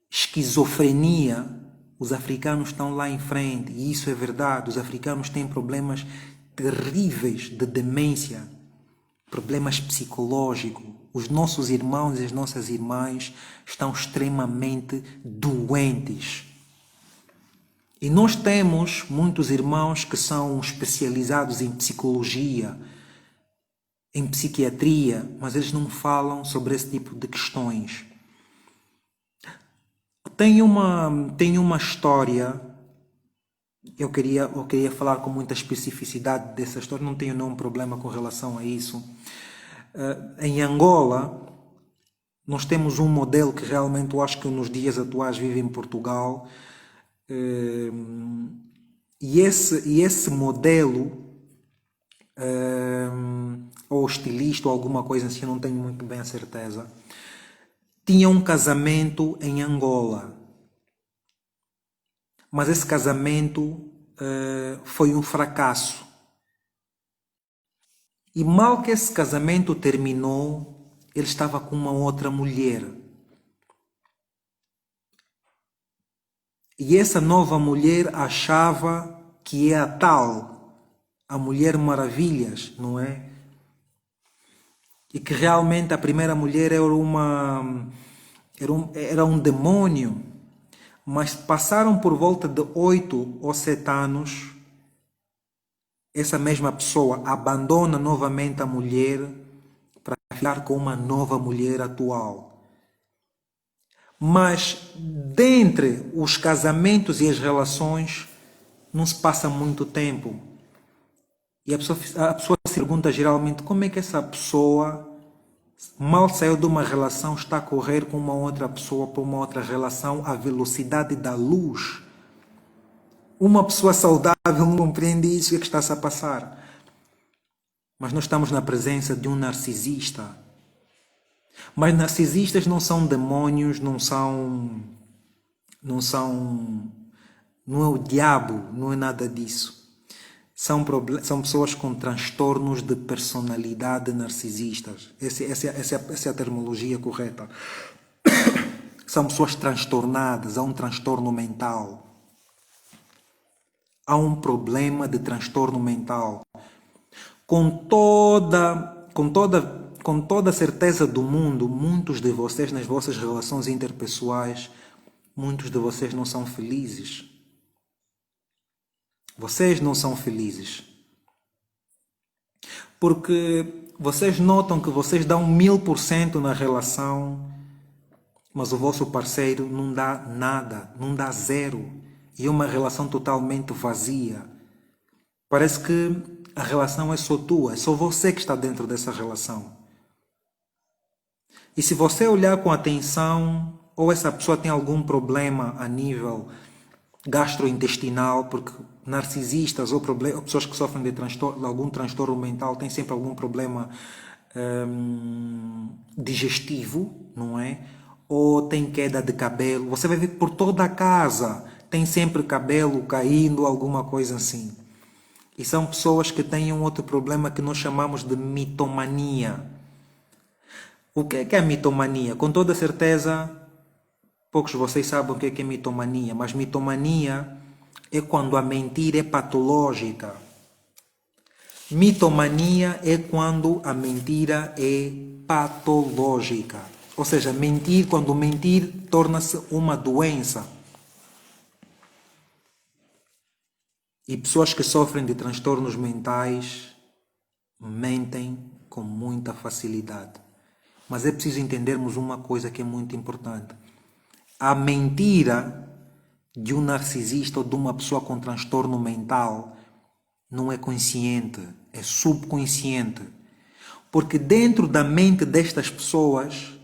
esquizofrenia, os africanos estão lá em frente. E isso é verdade, os africanos têm problemas terríveis de demência, problemas psicológicos. Os nossos irmãos e as nossas irmãs estão extremamente doentes. E nós temos muitos irmãos que são especializados em psicologia, em psiquiatria, mas eles não falam sobre esse tipo de questões. Tem uma história, eu queria falar com muita especificidade dessa história, não tenho nenhum problema com relação a isso. Em Angola, nós temos um modelo que realmente eu acho que nos dias atuais vive em Portugal, e esse modelo, ou estilista ou alguma coisa assim, eu não tenho muito bem a certeza, tinha um casamento em Angola. Mas esse casamento foi um fracasso. E mal que esse casamento terminou, ele estava com uma outra mulher. E essa nova mulher achava que é a tal, a Mulher Maravilhas, não é? E que realmente a primeira mulher era um demônio. Mas passaram por volta de 8 ou 7 anos, essa mesma pessoa abandona novamente a mulher para ficar com uma nova mulher atual. Mas dentre os casamentos e as relações não se passa muito tempo. E a pessoa se pergunta geralmente como é que essa pessoa mal saiu de uma relação, está a correr com uma outra pessoa para uma outra relação à velocidade da luz. Uma pessoa saudável não compreende isso, o que está-se a passar. Mas nós estamos na presença de um narcisista. Mas narcisistas não são demônios, não é o diabo, não é nada disso. São pessoas com transtornos de personalidade narcisistas. Essa é a terminologia correta. São pessoas transtornadas, há um transtorno mental. Há um problema de transtorno mental. Com toda a certeza do mundo, muitos de vocês nas vossas relações interpessoais, muitos de vocês não são felizes. Vocês não são felizes. Porque vocês notam que vocês dão 1000% na relação, mas o vosso parceiro não dá nada, não dá zero. E é uma relação totalmente vazia. Parece que a relação é só tua, é só você que está dentro dessa relação. E se você olhar com atenção, ou essa pessoa tem algum problema a nível gastrointestinal, porque narcisistas ou pessoas que sofrem de algum transtorno mental têm sempre algum problema digestivo, não é? Ou tem queda de cabelo. Você vai ver que por toda a casa tem sempre cabelo caindo, alguma coisa assim. E são pessoas que têm um outro problema que nós chamamos de mitomania. O que é a mitomania? Com toda certeza, poucos de vocês sabem o que é mitomania, mas mitomania é quando a mentira é patológica. Mitomania é quando a mentira é patológica. Ou seja, quando mentir torna-se uma doença. E pessoas que sofrem de transtornos mentais mentem com muita facilidade. Mas é preciso entendermos uma coisa que é muito importante. A mentira de um narcisista ou de uma pessoa com transtorno mental não é consciente, é subconsciente. Porque dentro da mente destas pessoas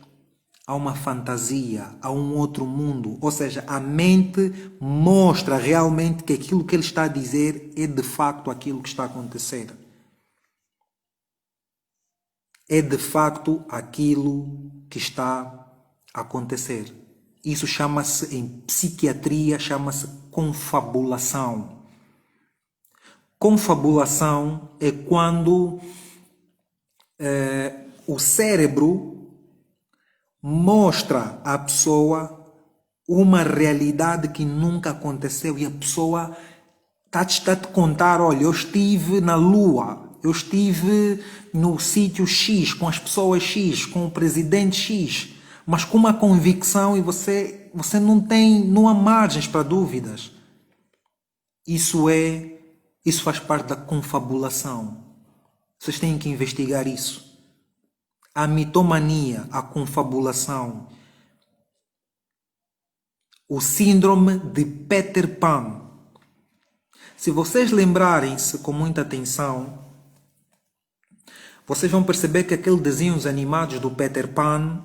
há uma fantasia, há um outro mundo. Ou seja, a mente mostra realmente que aquilo que ele está a dizer é de facto aquilo que está a acontecer. É de facto aquilo que está a acontecer. Isso chama-se, em psiquiatria, chama-se confabulação. Confabulação é quando o cérebro mostra à pessoa uma realidade que nunca aconteceu e a pessoa está a te contar, olha, eu estive na Lua, eu estive no sítio X, com as pessoas X, com o presidente X, mas com uma convicção e você não há margens para dúvidas. Isso faz parte da confabulação. Vocês têm que investigar isso. A mitomania, a confabulação, o síndrome de Peter Pan. Se vocês lembrarem-se com muita atenção, vocês vão perceber que aqueles desenhos animados do Peter Pan,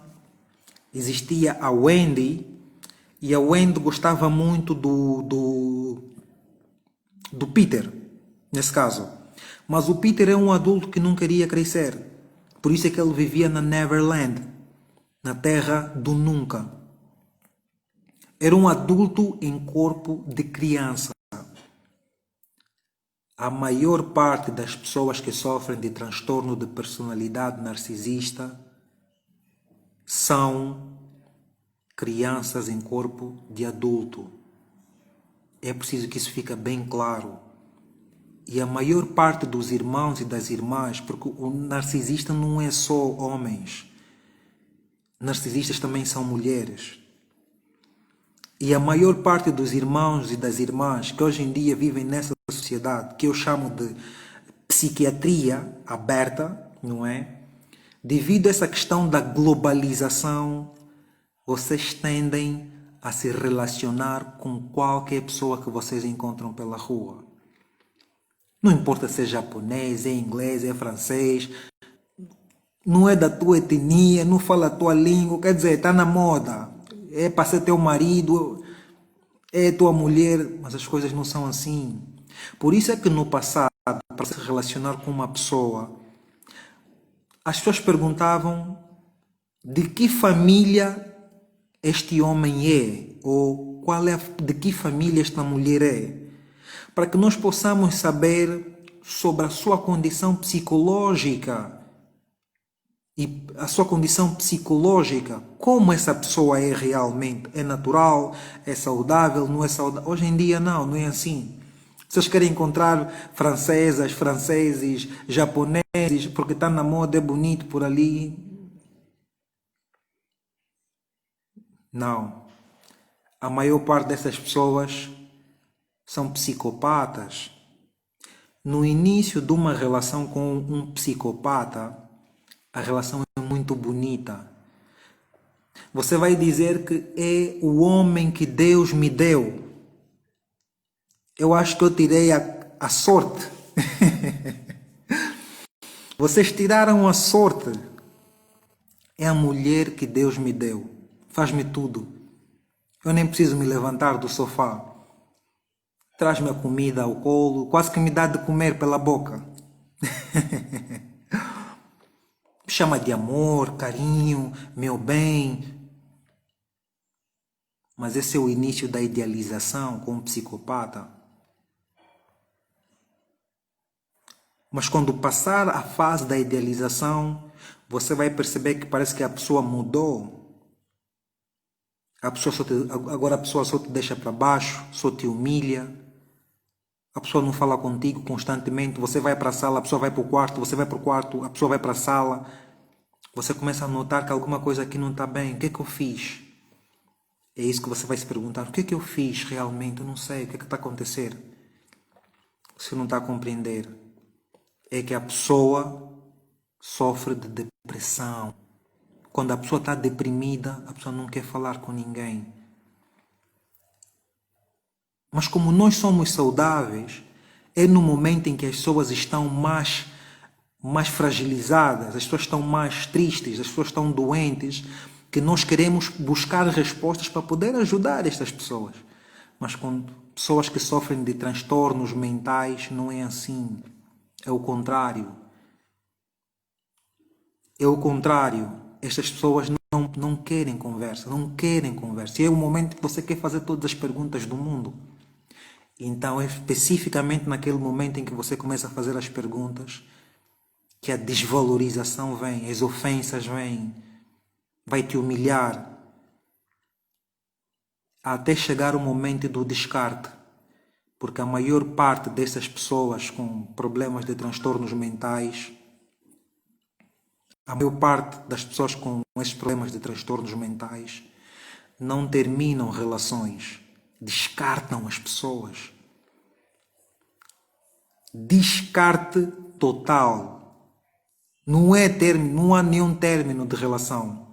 existia a Wendy, e a Wendy gostava muito do Peter, nesse caso. Mas o Peter é um adulto que não queria crescer. Por isso é que ele vivia na Neverland, na terra do nunca. Era um adulto em corpo de criança. A maior parte das pessoas que sofrem de transtorno de personalidade narcisista são crianças em corpo de adulto. É preciso que isso fique bem claro. E a maior parte dos irmãos e das irmãs, porque o narcisista não é só homens. Narcisistas também são mulheres. E a maior parte dos irmãos e das irmãs que hoje em dia vivem nessa sociedade, que eu chamo de psiquiatria aberta, não é? Devido a essa questão da globalização, vocês tendem a se relacionar com qualquer pessoa que vocês encontram pela rua. Não importa se é japonês, é inglês, é francês, não é da tua etnia, não fala a tua língua, quer dizer, está na moda. É para ser teu marido, é tua mulher, mas as coisas não são assim. Por isso é que no passado, para se relacionar com uma pessoa, as pessoas perguntavam de que família este homem é, ou de que família esta mulher é, para que nós possamos saber sobre a sua condição psicológica. E a sua condição psicológica, como essa pessoa é realmente, é natural, é saudável, não é saudável. Hoje em dia não é assim. Vocês querem encontrar francesas, franceses, japoneses, porque está na moda, é bonito por ali. Não. A maior parte dessas pessoas são psicopatas. No início de uma relação com um psicopata, a relação é muito bonita. Você vai dizer que é o homem que Deus me deu. Eu acho que eu tirei a sorte. Vocês tiraram a sorte. É a mulher que Deus me deu. Faz-me tudo. Eu nem preciso me levantar do sofá. Traz-me a comida ao colo, quase que me dá de comer pela boca. Chama de amor, carinho, meu bem. Mas esse é o início da idealização com um psicopata. Mas quando passar a fase da idealização, você vai perceber que parece que a pessoa mudou. Agora a pessoa só te deixa para baixo, só te humilha. A pessoa não fala contigo constantemente. Você vai para a sala, a pessoa vai para o quarto, você vai para o quarto, a pessoa vai para a sala. Você começa a notar que alguma coisa aqui não está bem. O que é que eu fiz? É isso que você vai se perguntar. O que é que eu fiz realmente? Eu não sei. O que é que está a acontecer? Você não está a compreender. É que a pessoa sofre de depressão. Quando a pessoa está deprimida, a pessoa não quer falar com ninguém. Mas como nós somos saudáveis, é no momento em que as pessoas estão mais fragilizadas, as pessoas estão mais tristes, as pessoas estão doentes, que nós queremos buscar respostas para poder ajudar estas pessoas. Mas com pessoas que sofrem de transtornos mentais, não é assim. É o contrário. É o contrário. Estas pessoas não querem conversa, não querem conversa. E é o momento que você quer fazer todas as perguntas do mundo. Então é especificamente naquele momento em que você começa a fazer as perguntas que a desvalorização vem, as ofensas vêm, vai te humilhar, até chegar o momento do descarte. Porque a maior parte dessas pessoas com problemas de transtornos mentais, a maior parte das pessoas com esses problemas de transtornos mentais não terminam relações, descartam as pessoas. Descarte total. Não há nenhum término de relação.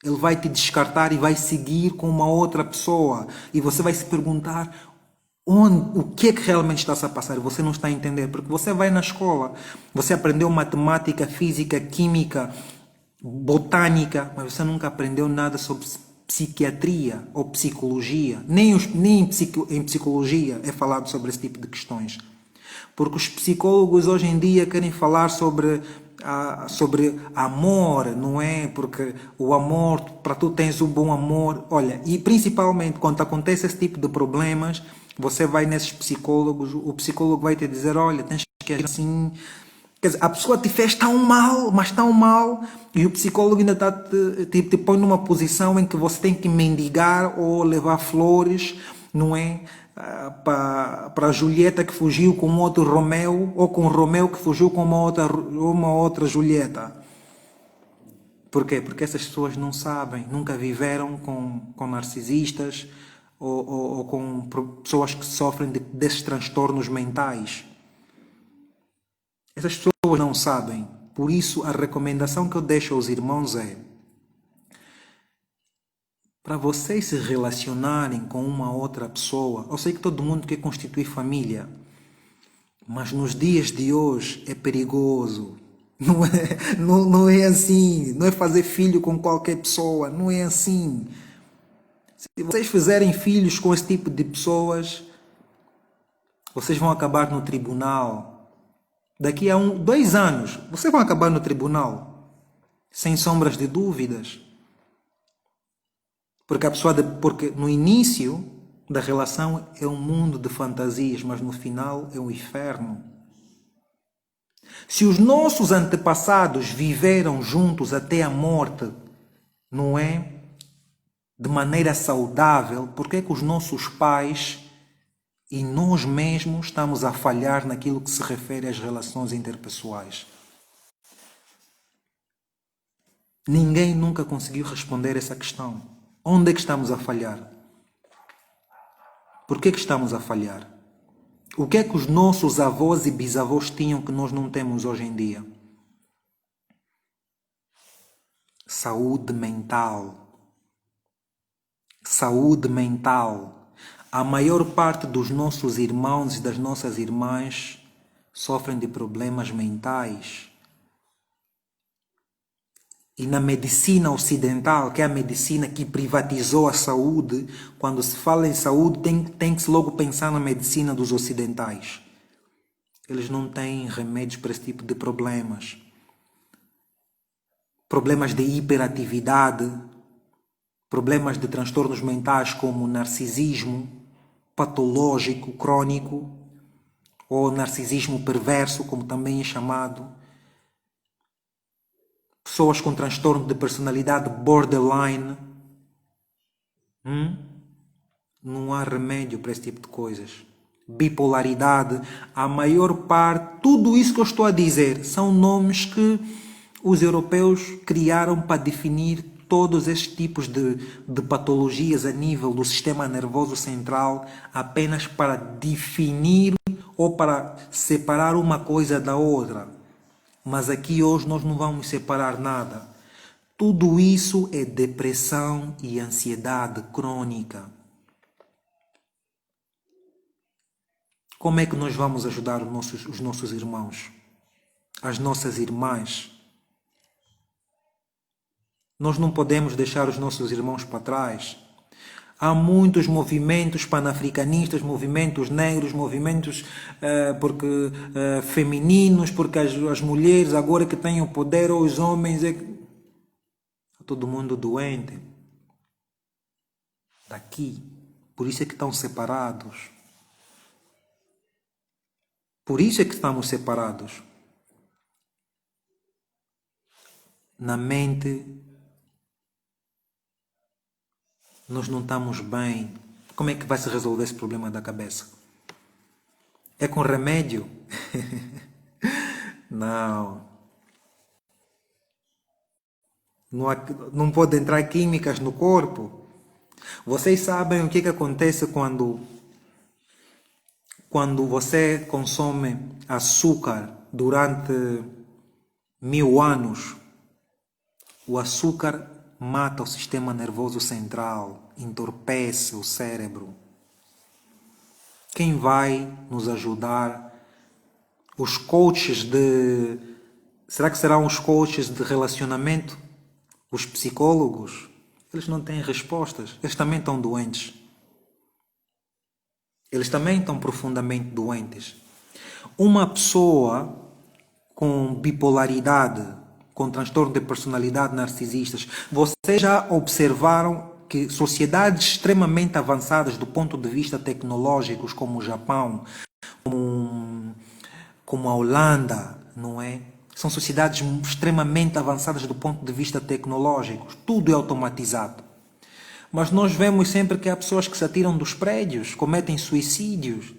Ele vai te descartar e vai seguir com uma outra pessoa. E você vai se perguntar o que é que realmente está a passar. Você não está a entender. Porque você vai na escola, você aprendeu matemática, física, química, botânica, mas você nunca aprendeu nada sobre psiquiatria ou psicologia. Nem em psicologia é falado sobre esse tipo de questões. Porque os psicólogos hoje em dia querem falar sobre amor, não é? Porque o amor, para tu tens um bom amor. Olha, e principalmente quando acontece esse tipo de problemas, Você vai nesses psicólogos, o psicólogo vai te dizer, olha, tens que agir assim. Quer dizer, a pessoa te fez tão mal, mas tão mal, e o psicólogo ainda te põe numa posição em que você tem que mendigar ou levar flores, não é? Para a Julieta que fugiu com outro Romeu, ou com o Romeu que fugiu com uma outra Julieta. Por quê? Porque essas pessoas não sabem, nunca viveram com narcisistas ou com pessoas que sofrem desses transtornos mentais. Essas pessoas não sabem. Por isso, a recomendação que eu deixo aos irmãos é para vocês se relacionarem com uma outra pessoa. Eu sei que todo mundo quer constituir família, mas nos dias de hoje é perigoso. Não é assim. Não é fazer filho com qualquer pessoa. Não é assim. Se vocês fizerem filhos com esse tipo de pessoas, vocês vão acabar no tribunal. Daqui a 2 anos, vocês vão acabar no tribunal. Sem sombras de dúvidas. Porque no início da relação é um mundo de fantasias, mas no final é um inferno. Se os nossos antepassados viveram juntos até a morte, não é? De maneira saudável, por que é que os nossos pais e nós mesmos estamos a falhar naquilo que se refere às relações interpessoais? Ninguém nunca conseguiu responder essa questão. Onde é que estamos a falhar? Por que é que estamos a falhar? O que é que os nossos avós e bisavós tinham que nós não temos hoje em dia? Saúde mental. Saúde mental. A maior parte dos nossos irmãos e das nossas irmãs sofrem de problemas mentais. E na medicina ocidental, que é a medicina que privatizou a saúde, quando se fala em saúde, tem que se logo pensar na medicina dos ocidentais. Eles não têm remédios para esse tipo de problemas. Problemas de hiperatividade, problemas de transtornos mentais como narcisismo patológico, crônico, ou narcisismo perverso, como também é chamado. Pessoas com transtorno de personalidade borderline. Não há remédio para esse tipo de coisas. Bipolaridade, a maior parte, tudo isso que eu estou a dizer, são nomes que os europeus criaram para definir todos esses tipos de patologias a nível do sistema nervoso central, apenas para definir ou para separar uma coisa da outra. Mas aqui hoje nós não vamos separar nada. Tudo isso é depressão e ansiedade crônica. Como é que nós vamos ajudar os nossos irmãos? As nossas irmãs? Nós não podemos deixar os nossos irmãos para trás. Há muitos movimentos panafricanistas, movimentos negros, movimentos femininos, porque as mulheres agora que têm o poder, ou os homens, todo mundo doente. Daqui. Por isso é que estão separados. Por isso é que estamos separados. Na mente, nós não estamos bem. Como é que vai se resolver esse problema da cabeça? É com remédio? Não. Não pode entrar químicas no corpo. Vocês sabem o que acontece quando você consome açúcar durante 1000 anos? O açúcar mata o sistema nervoso central, entorpece o cérebro. Quem vai nos ajudar? Os coaches de... Será que serão os coaches de relacionamento? Os psicólogos? Eles não têm respostas. Eles também estão doentes. Eles também estão profundamente doentes. Uma pessoa com bipolaridade, com transtorno de personalidade narcisistas, vocês já observaram que sociedades extremamente avançadas do ponto de vista tecnológicos, como o Japão, como a Holanda, não é? São sociedades extremamente avançadas do ponto de vista tecnológico. Tudo é automatizado. Mas nós vemos sempre que há pessoas que se atiram dos prédios, cometem suicídios.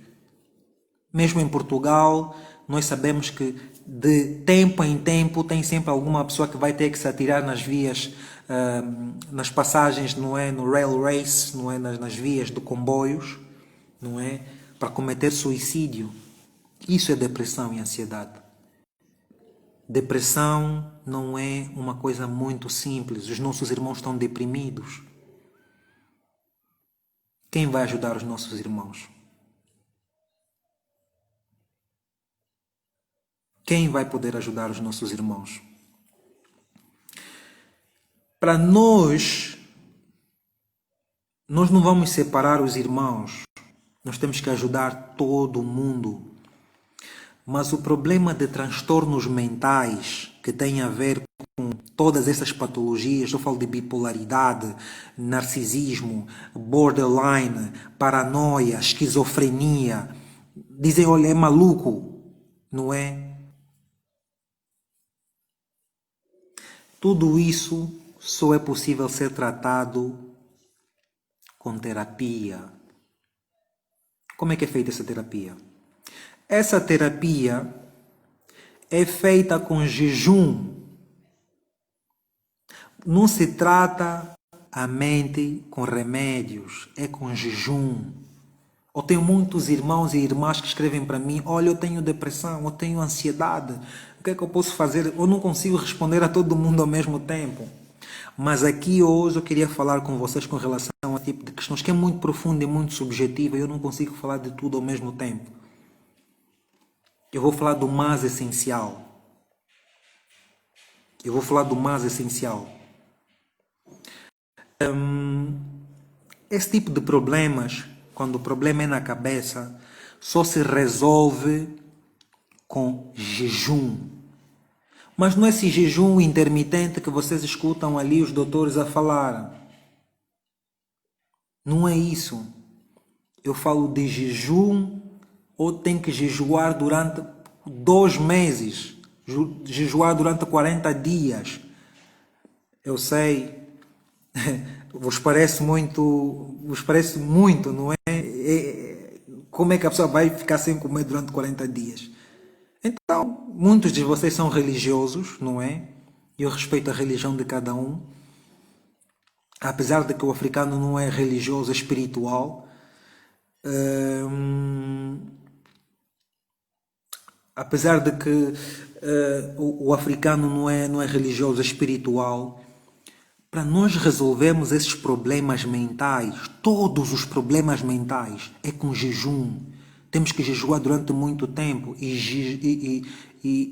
Mesmo em Portugal, nós sabemos que de tempo em tempo tem sempre alguma pessoa que vai ter que se atirar nas vias, nas passagens, não é, no rail race, não é, nas vias de comboios, não é, para cometer suicídio. Isso é depressão e ansiedade. Depressão não é uma coisa muito simples. Os nossos irmãos estão deprimidos. Quem vai ajudar os nossos irmãos? Quem vai poder ajudar os nossos irmãos? Para nós não vamos separar os irmãos. Nós temos que ajudar todo mundo. Mas o problema de transtornos mentais que tem a ver com todas essas patologias, eu falo de bipolaridade, narcisismo, borderline, paranoia, esquizofrenia, dizem, olha, é maluco, não é? Tudo isso só é possível ser tratado com terapia. Como é que é feita essa terapia? Essa terapia é feita com jejum. Não se trata a mente com remédios, é com jejum. Eu tenho muitos irmãos e irmãs que escrevem para mim, olha, eu tenho depressão, eu tenho ansiedade, o que é que eu posso fazer? Eu não consigo responder a todo mundo ao mesmo tempo. Mas aqui hoje eu queria falar com vocês com relação a esse tipo de questões que é muito profundo e muito subjetivo e eu não consigo falar de tudo ao mesmo tempo. Eu vou falar do mais essencial. Esse tipo de problemas, quando o problema é na cabeça, só se resolve com jejum. Mas não é esse jejum intermitente que vocês escutam ali os doutores a falar. Não é isso. Eu falo de jejum ou tem que jejuar durante 2 meses, jejuar durante 40 dias. Eu sei, vos parece muito, não é? Como é que a pessoa vai ficar sem comer durante 40 dias? Então, muitos de vocês são religiosos, não é? Eu respeito a religião de cada um. Apesar de que o africano não é religioso, é espiritual. Apesar de que o africano não é religioso, é espiritual. Para nós resolvermos esses problemas mentais, todos os problemas mentais, é com jejum. Temos que jejuar durante muito tempo. E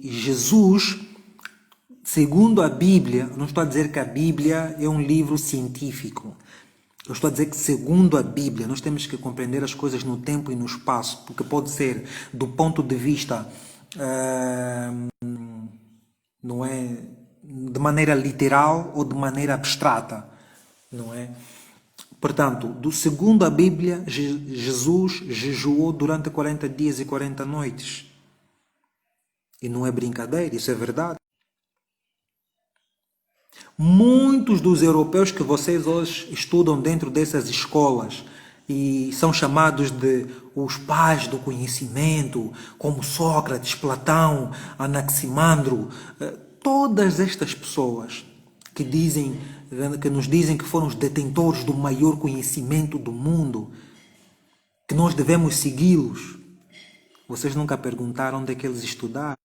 Jesus, segundo a Bíblia, não estou a dizer que a Bíblia é um livro científico. Eu estou a dizer que, segundo a Bíblia, nós temos que compreender as coisas no tempo e no espaço, porque pode ser do ponto de vista, não é, de maneira literal ou de maneira abstrata, não é? Portanto, segundo a Bíblia, Jesus jejuou durante 40 dias e 40 noites. E não é brincadeira, isso é verdade. Muitos dos europeus que vocês hoje estudam dentro dessas escolas e são chamados de os pais do conhecimento, como Sócrates, Platão, Anaximandro, todas estas pessoas que nos dizem que foram os detentores do maior conhecimento do mundo, que nós devemos segui-los. Vocês nunca perguntaram onde é que eles estudaram?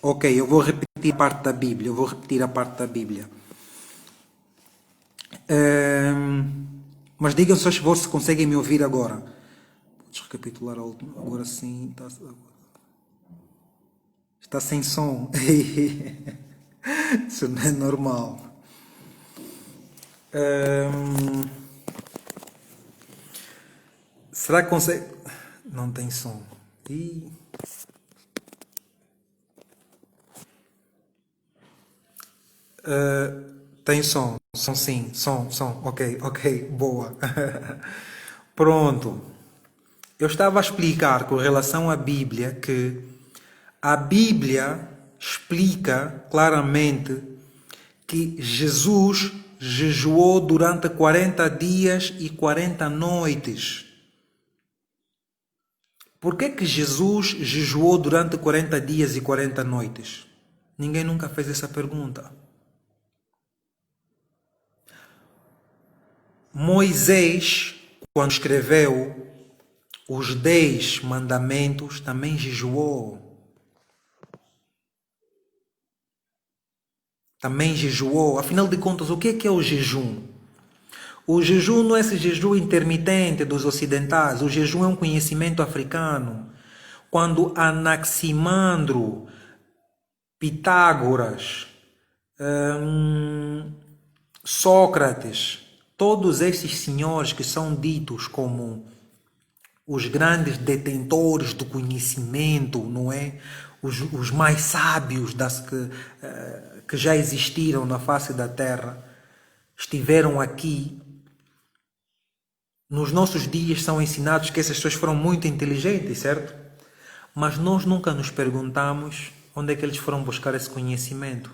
Ok, eu vou repetir a parte da Bíblia. Mas digam só se conseguem me ouvir agora. Deixa eu recapitular a última. Agora sim. Está sem som. Isso não é normal. Será que consegue? Não tem som. Tem som. Som sim. Som. Ok. Boa. Pronto. Eu estava a explicar com relação à Bíblia que a Bíblia explica claramente que Jesus jejuou durante 40 dias e 40 noites. Por que Jesus jejuou durante 40 dias e 40 noites? Ninguém nunca fez essa pergunta. Moisés, quando escreveu os 10 mandamentos, também jejuou. Afinal de contas, o que é o jejum? O jejum não é esse jejum intermitente dos ocidentais. O jejum é um conhecimento africano. Quando Anaximandro, Pitágoras, Sócrates, todos esses senhores que são ditos como os grandes detentores do conhecimento, não é? Os mais sábios que já existiram na face da Terra, estiveram aqui. Nos nossos dias são ensinados que essas pessoas foram muito inteligentes, certo? Mas nós nunca nos perguntamos onde é que eles foram buscar esse conhecimento.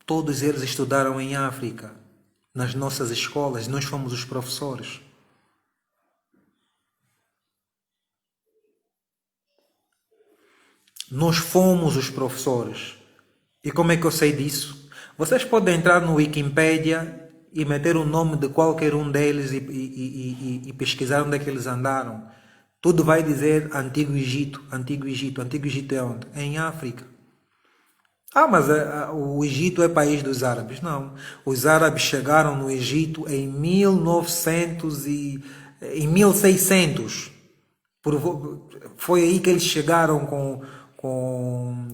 Todos eles estudaram em África, nas nossas escolas, nós fomos os professores. Nós fomos os professores. E como é que eu sei disso? Vocês podem entrar no Wikipedia e meter o nome de qualquer um deles e pesquisar onde é que eles andaram. Tudo vai dizer Antigo Egito. Antigo Egito é onde? É em África. Mas o Egito é país dos árabes. Não. Os árabes chegaram no Egito em 1600. Foi aí que eles chegaram com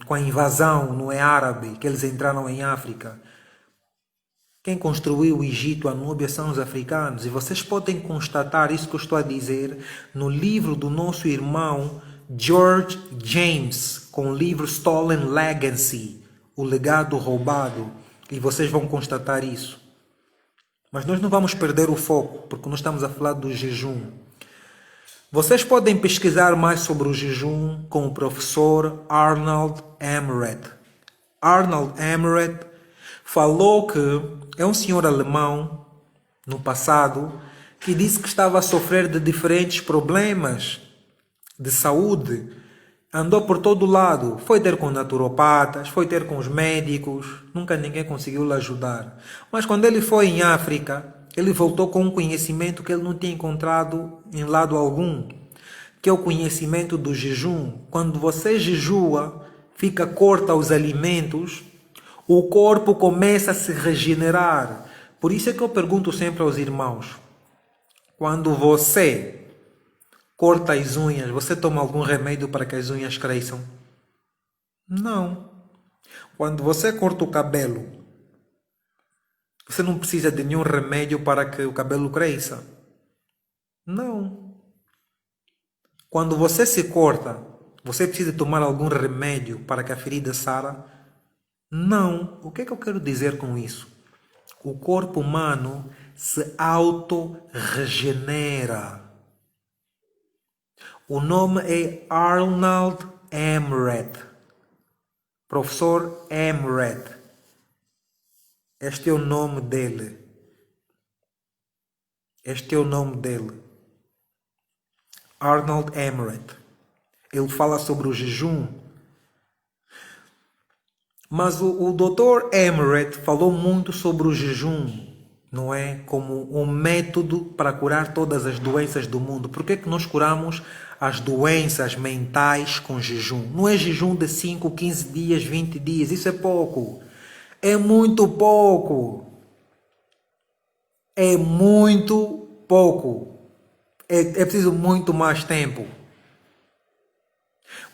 a invasão, não é árabe, que eles entraram em África. Quem construiu o Egito, a Núbia, são os africanos. E vocês podem constatar isso que eu estou a dizer no livro do nosso irmão George James, com o livro Stolen Legacy, o legado roubado. E vocês vão constatar isso. Mas nós não vamos perder o foco, porque nós estamos a falar do jejum. Vocês podem pesquisar mais sobre o jejum com o professor Arnold Emmerich. Arnold Emmerich falou que é um senhor alemão, no passado, que disse que estava a sofrer de diferentes problemas de saúde. Andou por todo lado, foi ter com naturopatas, foi ter com os médicos, nunca ninguém conseguiu lhe ajudar. Mas quando ele foi em África, ele voltou com um conhecimento que ele não tinha encontrado em lado algum, que é o conhecimento do jejum. Quando você jejua, fica corta os alimentos, o corpo começa a se regenerar. Por isso é que eu pergunto sempre aos irmãos, quando você corta as unhas, você toma algum remédio para que as unhas cresçam? Não. Quando você corta o cabelo, você não precisa de nenhum remédio para que o cabelo cresça? Não. Quando você se corta, você precisa tomar algum remédio para que a ferida sara? Não. O que é que eu quero dizer com isso? O corpo humano se auto-regenera. O nome é Arnold Emmerich. Professor Emmerich. Este é o nome dele. Arnold Emmerich. Ele fala sobre o jejum. Mas o Dr. Emmerich falou muito sobre o jejum, não é? Como um método para curar todas as doenças do mundo. Por que nós curamos as doenças mentais com jejum? Não é jejum de 5, 15 dias, 20 dias. Isso é pouco. É muito pouco. É muito pouco. É preciso muito mais tempo.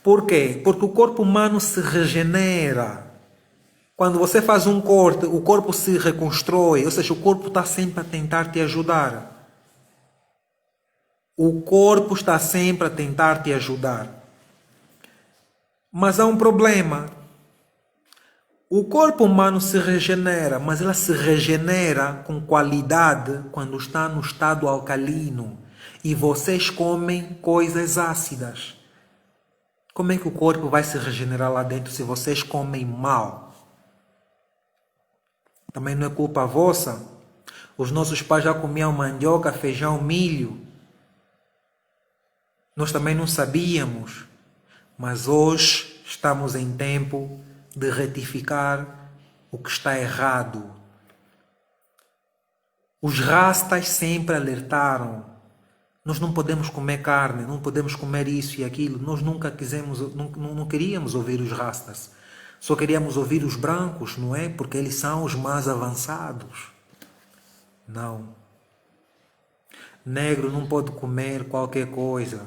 Por quê? Porque o corpo humano se regenera. Quando você faz um corte, o corpo se reconstrói, ou seja, o corpo está sempre a tentar te ajudar. O corpo está sempre a tentar te ajudar. Mas há um problema. O corpo humano se regenera, mas ele se regenera com qualidade quando está no estado alcalino. E vocês comem coisas ácidas. Como é que o corpo vai se regenerar lá dentro se vocês comem mal? Também não é culpa vossa. Os nossos pais já comiam mandioca, feijão, milho. Nós também não sabíamos. Mas hoje estamos em tempo de retificar o que está errado. Os rastas sempre alertaram. Nós não podemos comer carne, não podemos comer isso e aquilo. Nós nunca quisemos, não queríamos ouvir os rastas. Só queríamos ouvir os brancos, não é? Porque eles são os mais avançados. Não. Negro não pode comer qualquer coisa.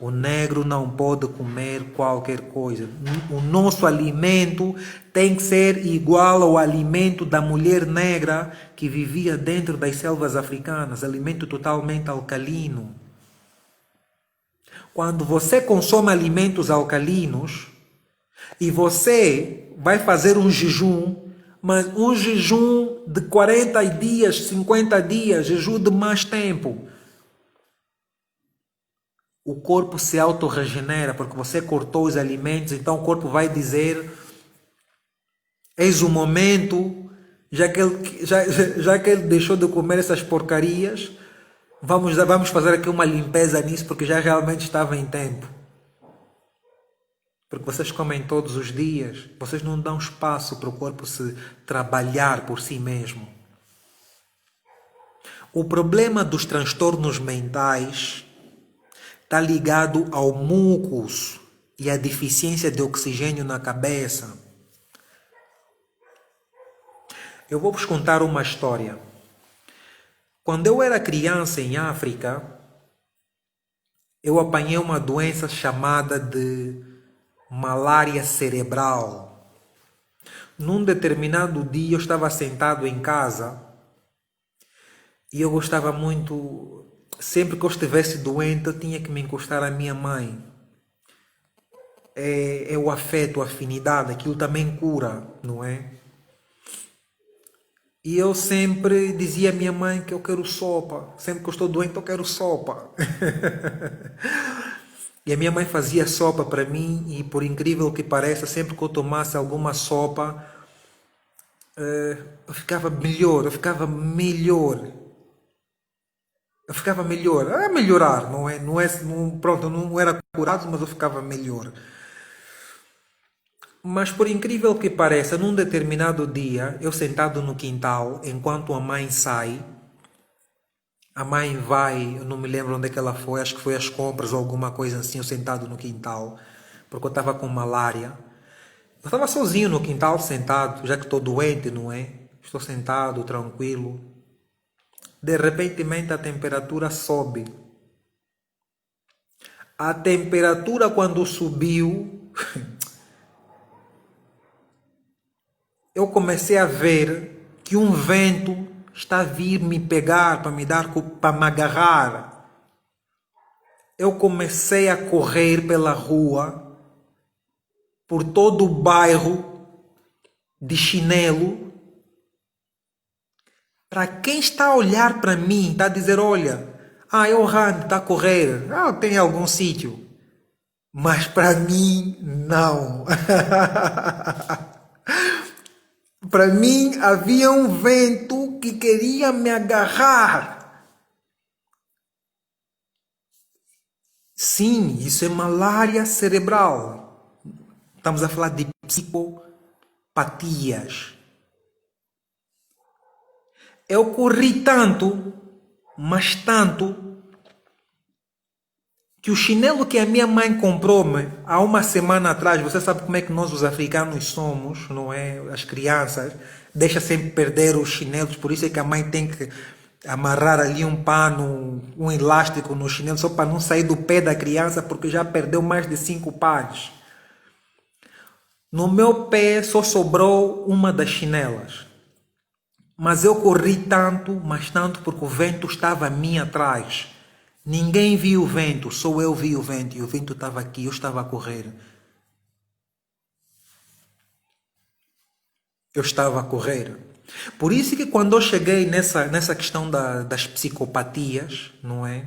O negro não pode comer qualquer coisa. O nosso alimento tem que ser igual ao alimento da mulher negra que vivia dentro das selvas africanas. Alimento totalmente alcalino. Quando você consome alimentos alcalinos e você vai fazer um jejum, mas um jejum de 40 dias, 50 dias, jejum de mais tempo, o corpo se autorregenera porque você cortou os alimentos, então o corpo vai dizer: eis o momento, já que ele deixou de comer essas porcarias, vamos fazer aqui uma limpeza nisso, porque já realmente estava em tempo. Porque vocês comem todos os dias, vocês não dão espaço para o corpo se trabalhar por si mesmo. O problema dos transtornos mentais está ligado ao mucus e à deficiência de oxigênio na cabeça. Eu vou vos contar uma história. Quando eu era criança em África, eu apanhei uma doença chamada de malária cerebral. Num determinado dia eu estava sentado em casa e eu gostava muito. Sempre que eu estivesse doente, eu tinha que me encostar à minha mãe. É o afeto, a afinidade, aquilo também cura, não é? E eu sempre dizia à minha mãe que eu quero sopa. Sempre que eu estou doente, eu quero sopa. E a minha mãe fazia sopa para mim e, por incrível que pareça, sempre que eu tomasse alguma sopa, eu ficava melhor, eu ficava melhor. Eu ficava melhor, a melhorar, não é? Pronto, eu não era curado, mas eu ficava melhor. Mas por incrível que pareça, num determinado dia, eu sentado no quintal, enquanto a mãe sai, a mãe vai, eu não me lembro onde é que ela foi, acho que foi às compras ou alguma coisa assim, eu sentado no quintal, porque eu estava com malária. Eu estava sozinho no quintal, sentado, já que estou doente, não é? Estou sentado, tranquilo. De repente a temperatura sobe. A temperatura quando subiu, eu comecei a ver que um vento está a vir me pegar, para me agarrar. Eu comecei a correr pela rua, por todo o bairro, de chinelo. Para quem está a olhar para mim, está a dizer: olha, é o Randy, está a correr, tem algum sítio. Mas para mim, não. Para mim, havia um vento que queria me agarrar. Sim, isso é malária cerebral. Estamos a falar de psicopatias. Eu corri tanto, mas tanto, que o chinelo que a minha mãe comprou-me há uma semana atrás, você sabe como é que nós os africanos somos, não é? As crianças, deixa sempre perder os chinelos, por isso é que a mãe tem que amarrar ali um pano, um elástico no chinelo, só para não sair do pé da criança, porque já perdeu mais de 5 pares. No meu pé só sobrou uma das chinelas. Mas eu corri tanto, mas tanto, porque o vento estava a mim atrás. Ninguém viu o vento, só eu vi o vento. E o vento estava aqui, eu estava a correr. Eu estava a correr. Por isso que quando eu cheguei nessa questão das psicopatias, não é?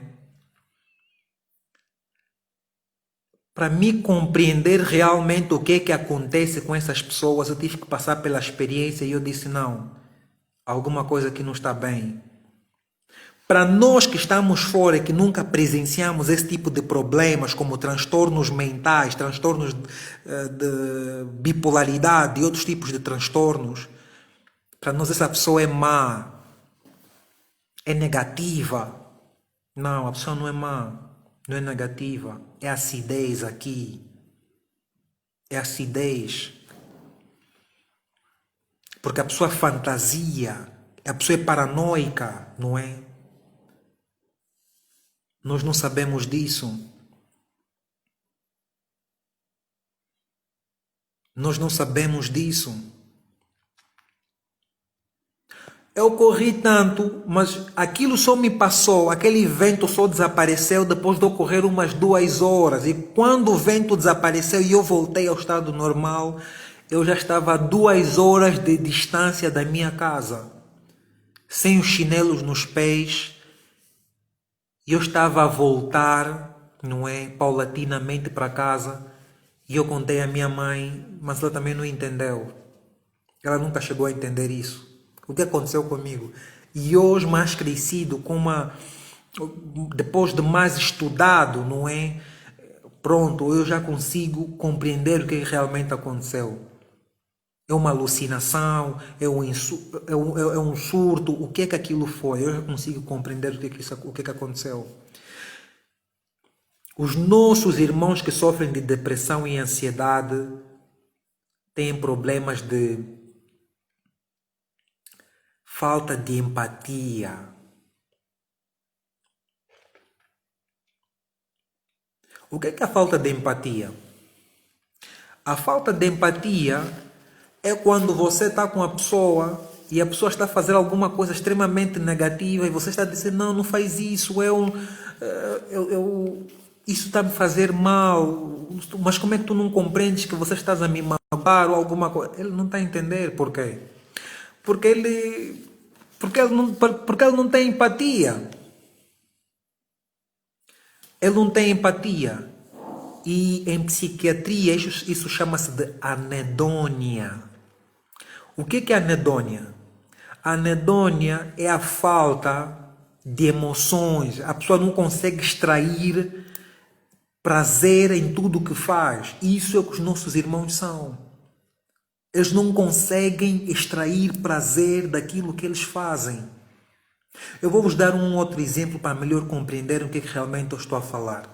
Para me compreender realmente o que é que acontece com essas pessoas, eu tive que passar pela experiência e eu disse, não, alguma coisa que não está bem. Para nós que estamos fora e que nunca presenciamos esse tipo de problemas, como transtornos mentais, transtornos de bipolaridade e outros tipos de transtornos, para nós essa pessoa é má, é negativa. Não, a pessoa não é má, não é negativa. É acidez aqui. É acidez. Porque a pessoa fantasia, a pessoa é paranoica, não é? Nós não sabemos disso. Nós não sabemos disso. Eu corri tanto, mas aquilo só me passou, aquele vento só desapareceu depois de eu correr umas 2 horas. E quando o vento desapareceu e eu voltei ao estado normal, eu já estava a 2 horas de distância da minha casa, sem os chinelos nos pés. E eu estava a voltar, não é, paulatinamente para casa. E eu contei à minha mãe, mas ela também não entendeu. Ela nunca chegou a entender isso. O que aconteceu comigo? E hoje, mais crescido, depois de mais estudado, não é? Pronto, eu já consigo compreender o que realmente aconteceu. É uma alucinação, é um surto, o que é que aquilo foi? Eu já consigo compreender o que aconteceu. Os nossos irmãos que sofrem de depressão e ansiedade têm problemas de falta de empatia. O que é a falta de empatia? A falta de empatia é quando você está com a pessoa e a pessoa está a fazer alguma coisa extremamente negativa e você está a dizer, não, não faz isso, isso está a me fazer mal, mas como é que tu não compreendes que você estás a me magoar ou alguma coisa? Ele não está a entender por quê? Porque ele não tem empatia. Ele não tem empatia. E em psiquiatria isso chama-se de anedônia. O que é anedônia? A anedônia é a falta de emoções. A pessoa não consegue extrair prazer em tudo o que faz. Isso é o que os nossos irmãos são. Eles não conseguem extrair prazer daquilo que eles fazem. Eu vou vos dar um outro exemplo para melhor compreender o que realmente eu estou a falar.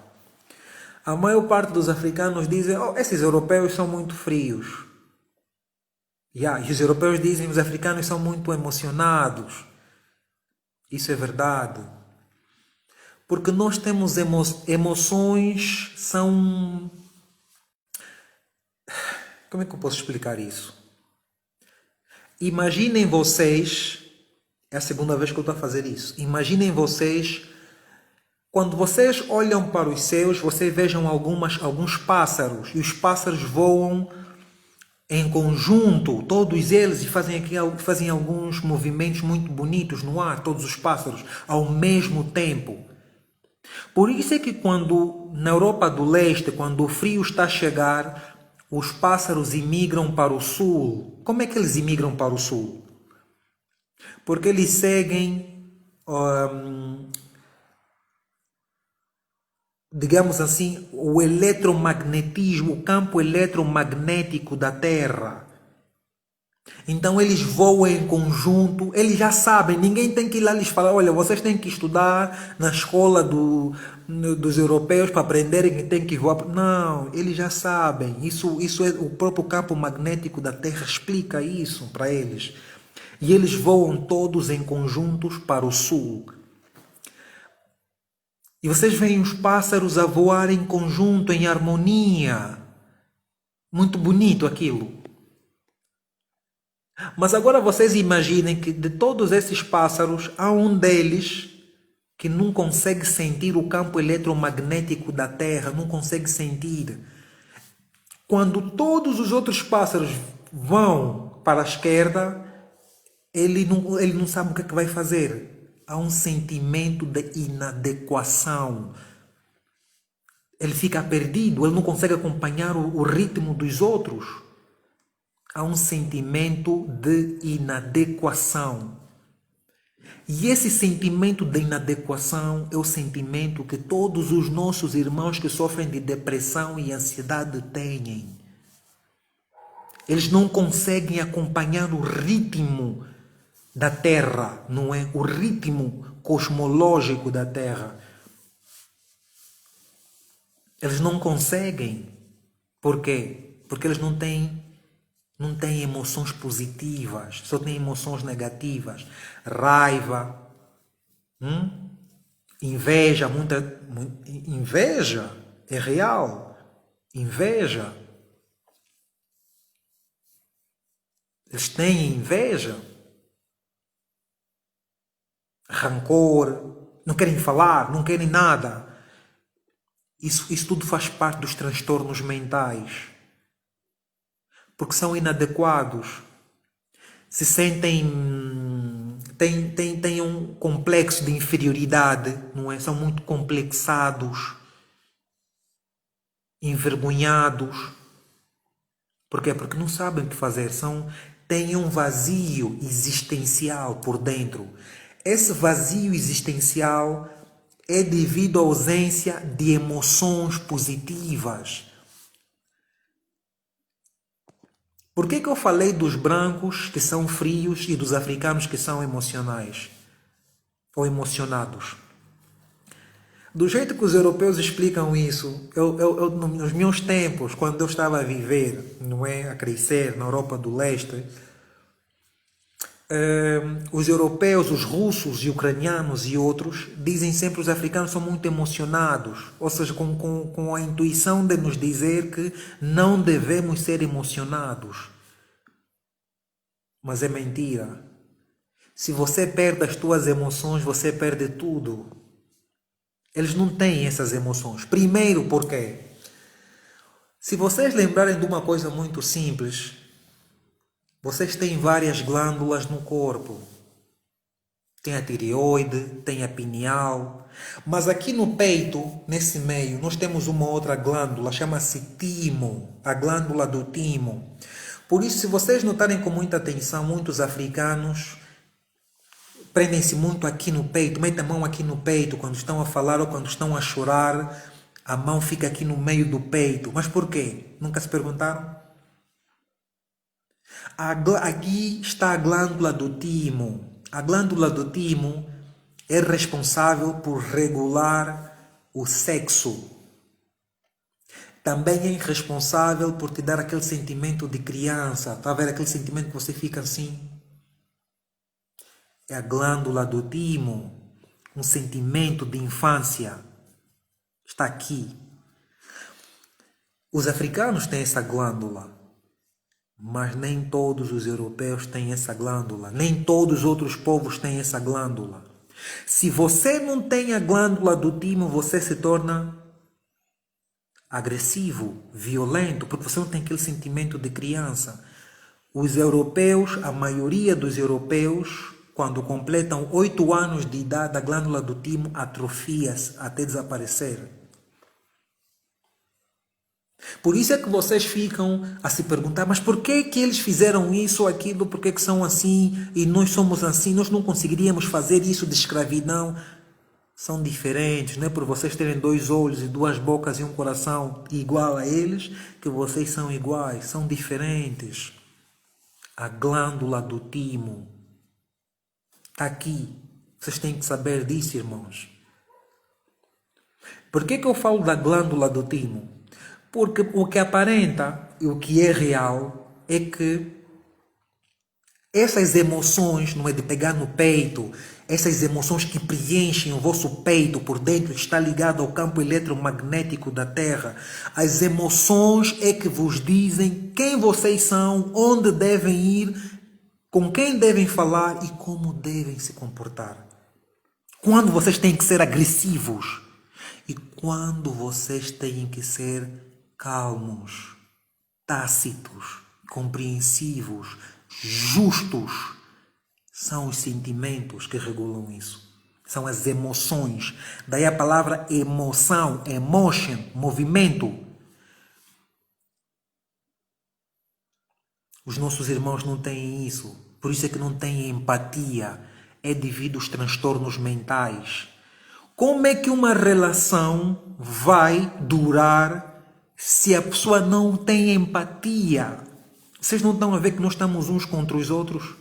A maior parte dos africanos dizem, esses europeus são muito frios. E os europeus dizem, os africanos são muito emocionados. Isso é verdade. Porque nós temos emoções, são... Como é que eu posso explicar isso? Imaginem vocês, é a segunda vez que eu estou a fazer isso. Imaginem vocês, quando vocês olham para os céus, vocês vejam alguns pássaros, e os pássaros voam em conjunto, todos eles, e fazem alguns movimentos muito bonitos no ar, todos os pássaros, ao mesmo tempo. Por isso é que na Europa do Leste, quando o frio está a chegar, os pássaros imigram para o sul. Como é que eles imigram para o sul? Porque eles seguem, digamos assim, o eletromagnetismo, o campo eletromagnético da Terra. Então eles voam em conjunto, eles já sabem, ninguém tem que ir lá lhes falar, olha, vocês têm que estudar na escola dos europeus para aprenderem que tem que voar. Não, eles já sabem, isso é o próprio campo magnético da Terra explica isso para eles. E eles voam todos em conjuntos para o sul. E vocês veem os pássaros a voar em conjunto, em harmonia. Muito bonito aquilo. Mas agora vocês imaginem que de todos esses pássaros, há um deles que não consegue sentir o campo eletromagnético da Terra, não consegue sentir. Quando todos os outros pássaros vão para a esquerda, ele não sabe o que é que vai fazer. Há um sentimento de inadequação. Ele fica perdido, ele não consegue acompanhar o ritmo dos outros. Há um sentimento de inadequação. E esse sentimento de inadequação é o sentimento que todos os nossos irmãos que sofrem de depressão e ansiedade têm. Eles não conseguem acompanhar o ritmo da Terra, não é? O ritmo cosmológico da Terra. Eles não conseguem. Por quê? Porque eles não têm emoções positivas, só têm emoções negativas. Raiva, inveja, inveja é real. Inveja. Eles têm inveja. Rancor, não querem falar, não querem nada. Isso tudo faz parte dos transtornos mentais. Porque são inadequados. Se sentem, têm um complexo de inferioridade, não é? São muito complexados, envergonhados. Por quê? Porque não sabem o que fazer, têm um vazio existencial por dentro. Esse vazio existencial é devido à ausência de emoções positivas. Por que eu falei dos brancos que são frios e dos africanos que são emocionais ou emocionados? Do jeito que os europeus explicam isso, nos meus tempos, quando eu estava a viver, não é, a crescer na Europa do Leste, os europeus, os russos e ucranianos e outros dizem sempre que os africanos são muito emocionados, ou seja, com a intuição de nos dizer que não devemos ser emocionados. Mas é mentira. Se você perde as suas emoções, você perde tudo. Eles não têm essas emoções. Primeiro, porque se vocês lembrarem de uma coisa muito simples, vocês têm várias glândulas no corpo. Tem a tireoide, tem a pineal. Mas aqui no peito, nesse meio, nós temos uma outra glândula, chama-se timo, a glândula do timo. Por isso, se vocês notarem com muita atenção, muitos africanos prendem-se muito aqui no peito, metem a mão aqui no peito quando estão a falar ou quando estão a chorar, a mão fica aqui no meio do peito. Mas por quê? Nunca se perguntaram? Aqui está a glândula do timo. A glândula do timo é responsável por regular o sexo. Também é responsável por te dar aquele sentimento de criança. Está a ver aquele sentimento que você fica assim? É a glândula do timo. Um sentimento de infância. Está aqui. Os africanos têm essa glândula. Mas nem todos os europeus têm essa glândula. Nem todos os outros povos têm essa glândula. Se você não tem a glândula do timo, você se torna agressivo, violento, porque você não tem aquele sentimento de criança. Os europeus, a maioria dos europeus, quando completam 8 anos de idade, a glândula do timo atrofia-se até desaparecer. Por isso é que vocês ficam a se perguntar, mas por que eles fizeram isso ou aquilo, por que são assim e nós somos assim, nós não conseguiríamos fazer isso de escravidão? São diferentes, não é por vocês terem 2 olhos e 2 bocas e um coração igual a eles que vocês são iguais, são diferentes. A glândula do timo está aqui, vocês têm que saber disso, irmãos. Por que eu falo da glândula do timo? Porque o que aparenta e o que é real é que Essas emoções, não é de pegar no peito, essas emoções que preenchem o vosso peito por dentro, está ligado ao campo eletromagnético da Terra. As emoções é que vos dizem quem vocês são, onde devem ir, com quem devem falar e como devem se comportar. Quando vocês têm que ser agressivos e quando vocês têm que ser calmos, tácitos, compreensivos, justos. São os sentimentos que regulam isso. São as emoções. Daí a palavra emoção, emotion, movimento. Os nossos irmãos não têm isso. Por isso é que não têm empatia. É devido aos transtornos mentais. Como é que uma relação vai durar se a pessoa não tem empatia? Vocês não estão a ver que nós estamos uns contra os outros?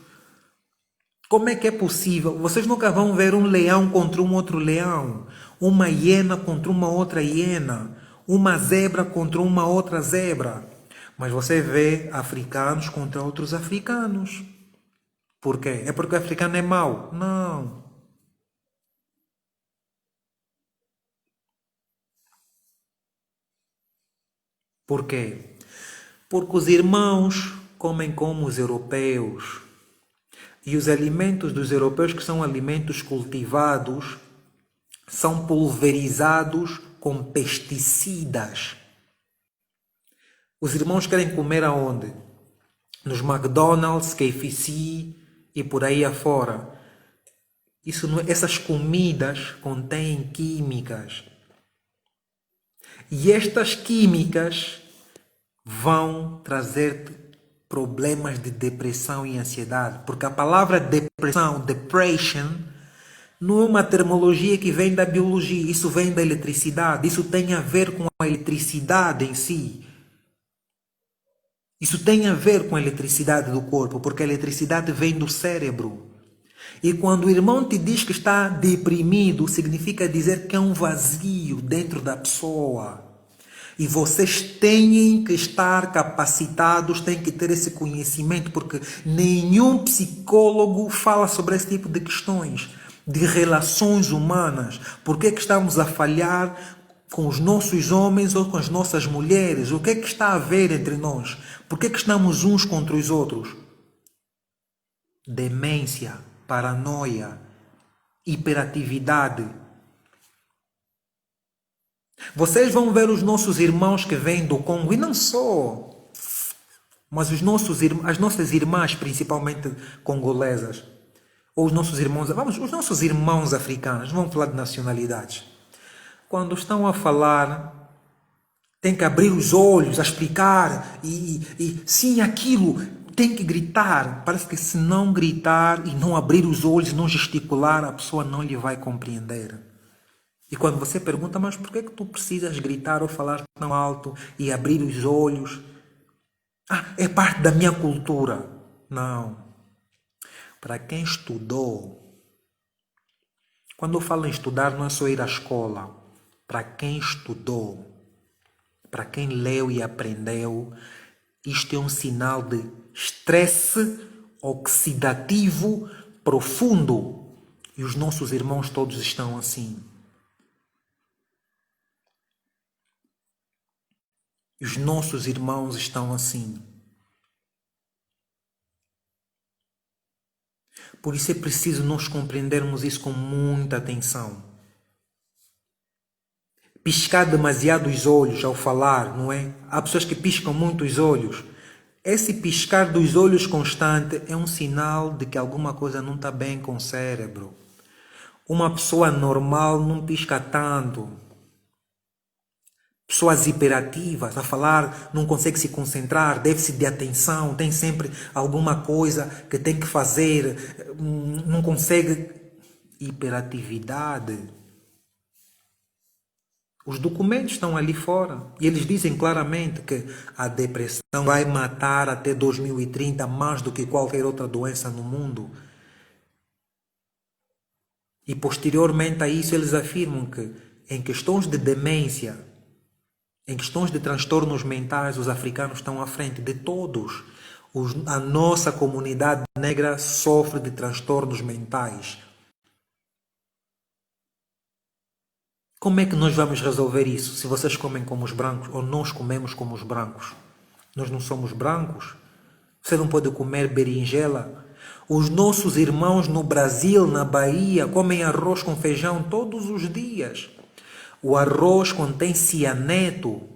Como é que é possível? Vocês nunca vão ver um leão contra um outro leão, uma hiena contra uma outra hiena, uma zebra contra uma outra zebra. Mas você vê africanos contra outros africanos. Por quê? É porque o africano é mau? Não. Por quê? Porque os irmãos comem como os europeus. E os alimentos dos europeus, que são alimentos cultivados, são pulverizados com pesticidas. Os irmãos querem comer aonde? Nos McDonald's, KFC e por aí afora. Essas comidas contêm químicas. E estas químicas vão trazer problemas de depressão e ansiedade. Porque a palavra depressão, depression, não é uma terminologia que vem da biologia. Isso vem da eletricidade. Isso tem a ver com a eletricidade em si. Isso tem a ver com a eletricidade do corpo, porque a eletricidade vem do cérebro. E quando o irmão te diz que está deprimido, significa dizer que é um vazio dentro da pessoa. E vocês têm que estar capacitados, têm que ter esse conhecimento, porque nenhum psicólogo fala sobre esse tipo de questões, de relações humanas. Por que é que estamos a falhar com os nossos homens ou com as nossas mulheres? O que é que está a haver entre nós? Por que é que estamos uns contra os outros? Demência, paranoia, hiperatividade. Vocês vão ver os nossos irmãos que vêm do Congo, e não só, mas as nossas irmãs, principalmente congolesas, ou os nossos irmãos, os nossos irmãos africanos, vamos falar de nacionalidades. Quando estão a falar, tem que abrir os olhos, a explicar, e sim, aquilo, tem que gritar. Parece que se não gritar e não abrir os olhos, não gesticular, a pessoa não lhe vai compreender. E quando você pergunta, mas por que tu precisas gritar ou falar tão alto e abrir os olhos? É parte da minha cultura. Não. Para quem estudou, quando eu falo em estudar, não é só ir à escola. Para quem estudou, para quem leu e aprendeu, isto é um sinal de estresse oxidativo profundo. E os nossos irmãos todos estão assim. E os nossos irmãos estão assim. Por isso é preciso nós compreendermos isso com muita atenção. Piscar demasiado os olhos ao falar, não é? Há pessoas que piscam muito os olhos. Esse piscar dos olhos constante é um sinal de que alguma coisa não está bem com o cérebro. Uma pessoa normal não pisca tanto. Pessoas hiperativas, a falar, não consegue se concentrar, déficit de atenção, tem sempre alguma coisa que tem que fazer, não consegue. Hiperatividade. Os documentos estão ali fora e eles dizem claramente que a depressão vai matar até 2030 mais do que qualquer outra doença no mundo. E posteriormente a isso eles afirmam que em questões de demência, em questões de transtornos mentais, os africanos estão à frente de todos. A nossa comunidade negra sofre de transtornos mentais. Como é que nós vamos resolver isso se vocês comem como os brancos ou nós comemos como os brancos? Nós não somos brancos. Você não pode comer berinjela. Os nossos irmãos no Brasil, na Bahia, comem arroz com feijão todos os dias. O arroz contém cianeto.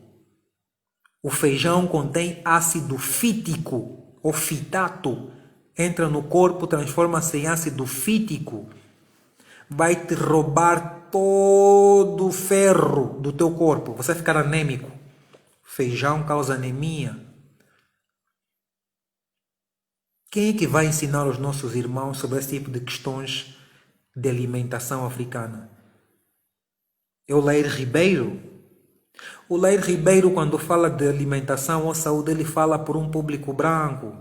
O feijão contém ácido fítico ou fitato. Entra no corpo, transforma-se em ácido fítico. Vai te roubar todo o ferro do teu corpo. Você vai ficar anêmico. Feijão causa anemia. Quem é que vai ensinar os nossos irmãos sobre esse tipo de questões de alimentação africana? É o Lair Ribeiro? O Lair Ribeiro, quando fala de alimentação ou saúde, ele fala por um público branco.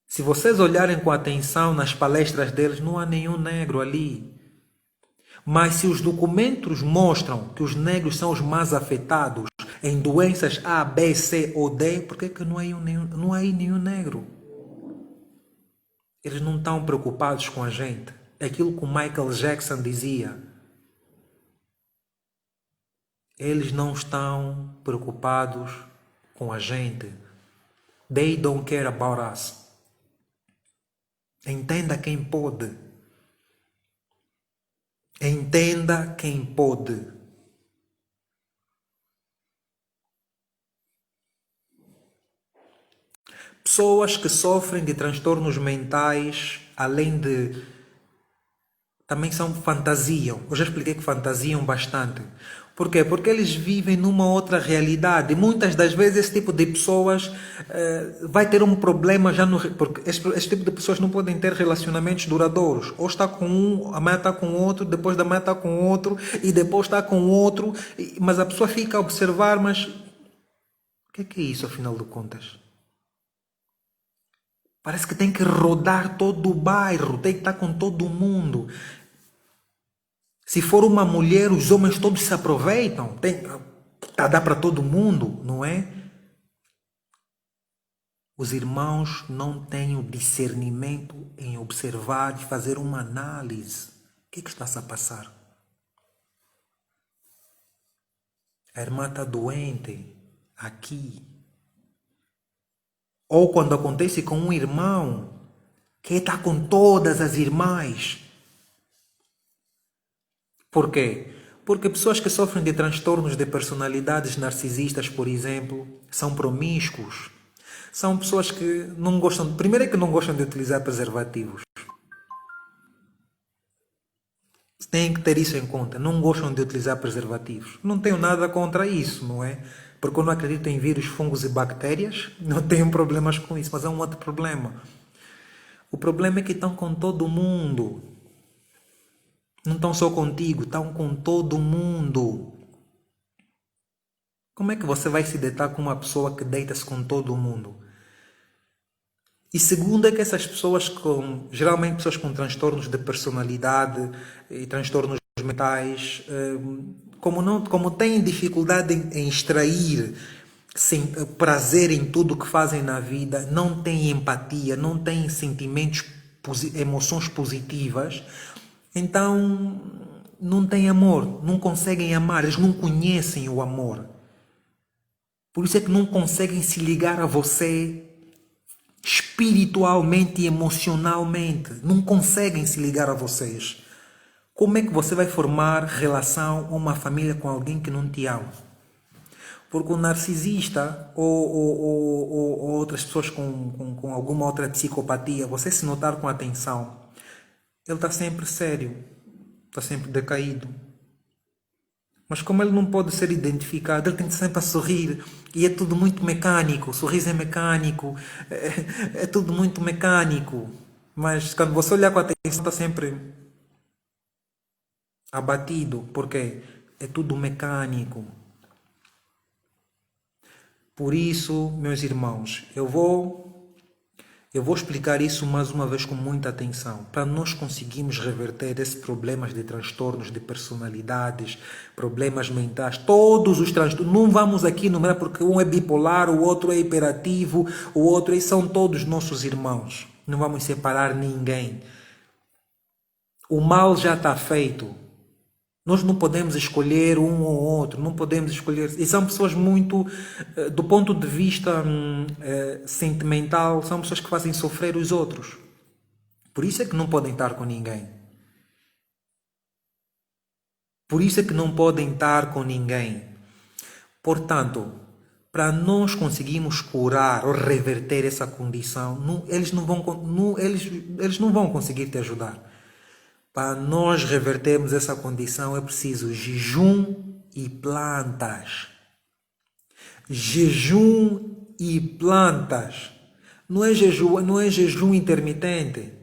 Se vocês olharem com atenção nas palestras deles, não há nenhum negro ali. Mas se os documentos mostram que os negros são os mais afetados em doenças A, B, C ou D, por que não há aí nenhum negro? Eles não estão preocupados com a gente. É aquilo que o Michael Jackson dizia. Eles não estão preocupados com a gente. They don't care about us. Entenda quem pode. Entenda quem pode. Pessoas que sofrem de transtornos mentais, além de... também fantasiam. Eu já expliquei que fantasiam bastante. Por quê? Porque eles vivem numa outra realidade. Muitas das vezes esse tipo de pessoas vai ter um problema já no... Porque esse tipo de pessoas não podem ter relacionamentos duradouros. Ou está com um, amanhã está com outro, depois da manhã está com outro, e depois está com outro. Mas a pessoa fica a observar, mas... o que é isso, afinal de contas? Parece que tem que rodar todo o bairro, tem que estar com todo mundo. Se for uma mulher, os homens todos se aproveitam. Tem que dar para todo mundo, não é? Os irmãos não têm o discernimento em observar e fazer uma análise. O que está-se a passar? A irmã está doente aqui. Ou quando acontece com um irmão que está com todas as irmãs. Por quê? Porque pessoas que sofrem de transtornos de personalidades narcisistas, por exemplo, são promíscuos. São pessoas que não gostam... Primeiro é que não gostam de utilizar preservativos. Têm que ter isso em conta. Não gostam de utilizar preservativos. Não tenho nada contra isso, não é? Porque eu não acredito em vírus, fungos e bactérias. Não tenho problemas com isso, mas é um outro problema. O problema é que estão com todo mundo. Não estão só contigo, estão com todo mundo. Como é que você vai se deitar com uma pessoa que deita-se com todo mundo? E segundo é que essas pessoas geralmente pessoas com transtornos de personalidade e transtornos mentais, como têm dificuldade em extrair prazer em tudo que fazem na vida, não têm empatia, não têm sentimentos, emoções positivas, então não têm amor, não conseguem amar, eles não conhecem o amor. Por isso é que não conseguem se ligar a você espiritualmente e emocionalmente. Não conseguem se ligar a vocês. Como é que você vai formar relação ou uma família com alguém que não te ama? Porque o narcisista ou outras pessoas com alguma outra psicopatia, você se notar com atenção, ele está sempre sério, está sempre decaído. Mas como ele não pode ser identificado, ele tem que sempre a sorrir. E é tudo muito mecânico, o sorriso é mecânico, é tudo muito mecânico. Mas quando você olhar com atenção, está sempre abatido, porque é tudo mecânico. Por isso, meus irmãos, eu vou Eu vou explicar isso mais uma vez com muita atenção, para nós conseguirmos reverter esses problemas de transtornos de personalidades, problemas mentais, todos os transtornos. Não vamos aqui numerar porque um é bipolar, o outro é hiperativo, o outro são todos nossos irmãos. Não vamos separar ninguém. O mal já está feito. Nós não podemos escolher um ou outro, não podemos escolher. E são pessoas muito, do ponto de vista sentimental, são pessoas que fazem sofrer os outros. Por isso é que não podem estar com ninguém. Por isso é que não podem estar com ninguém. Portanto, para nós conseguirmos curar ou reverter essa condição, eles não vão conseguir te ajudar. Para nós revertermos essa condição é preciso jejum e plantas. Jejum e plantas. Não é jejum intermitente.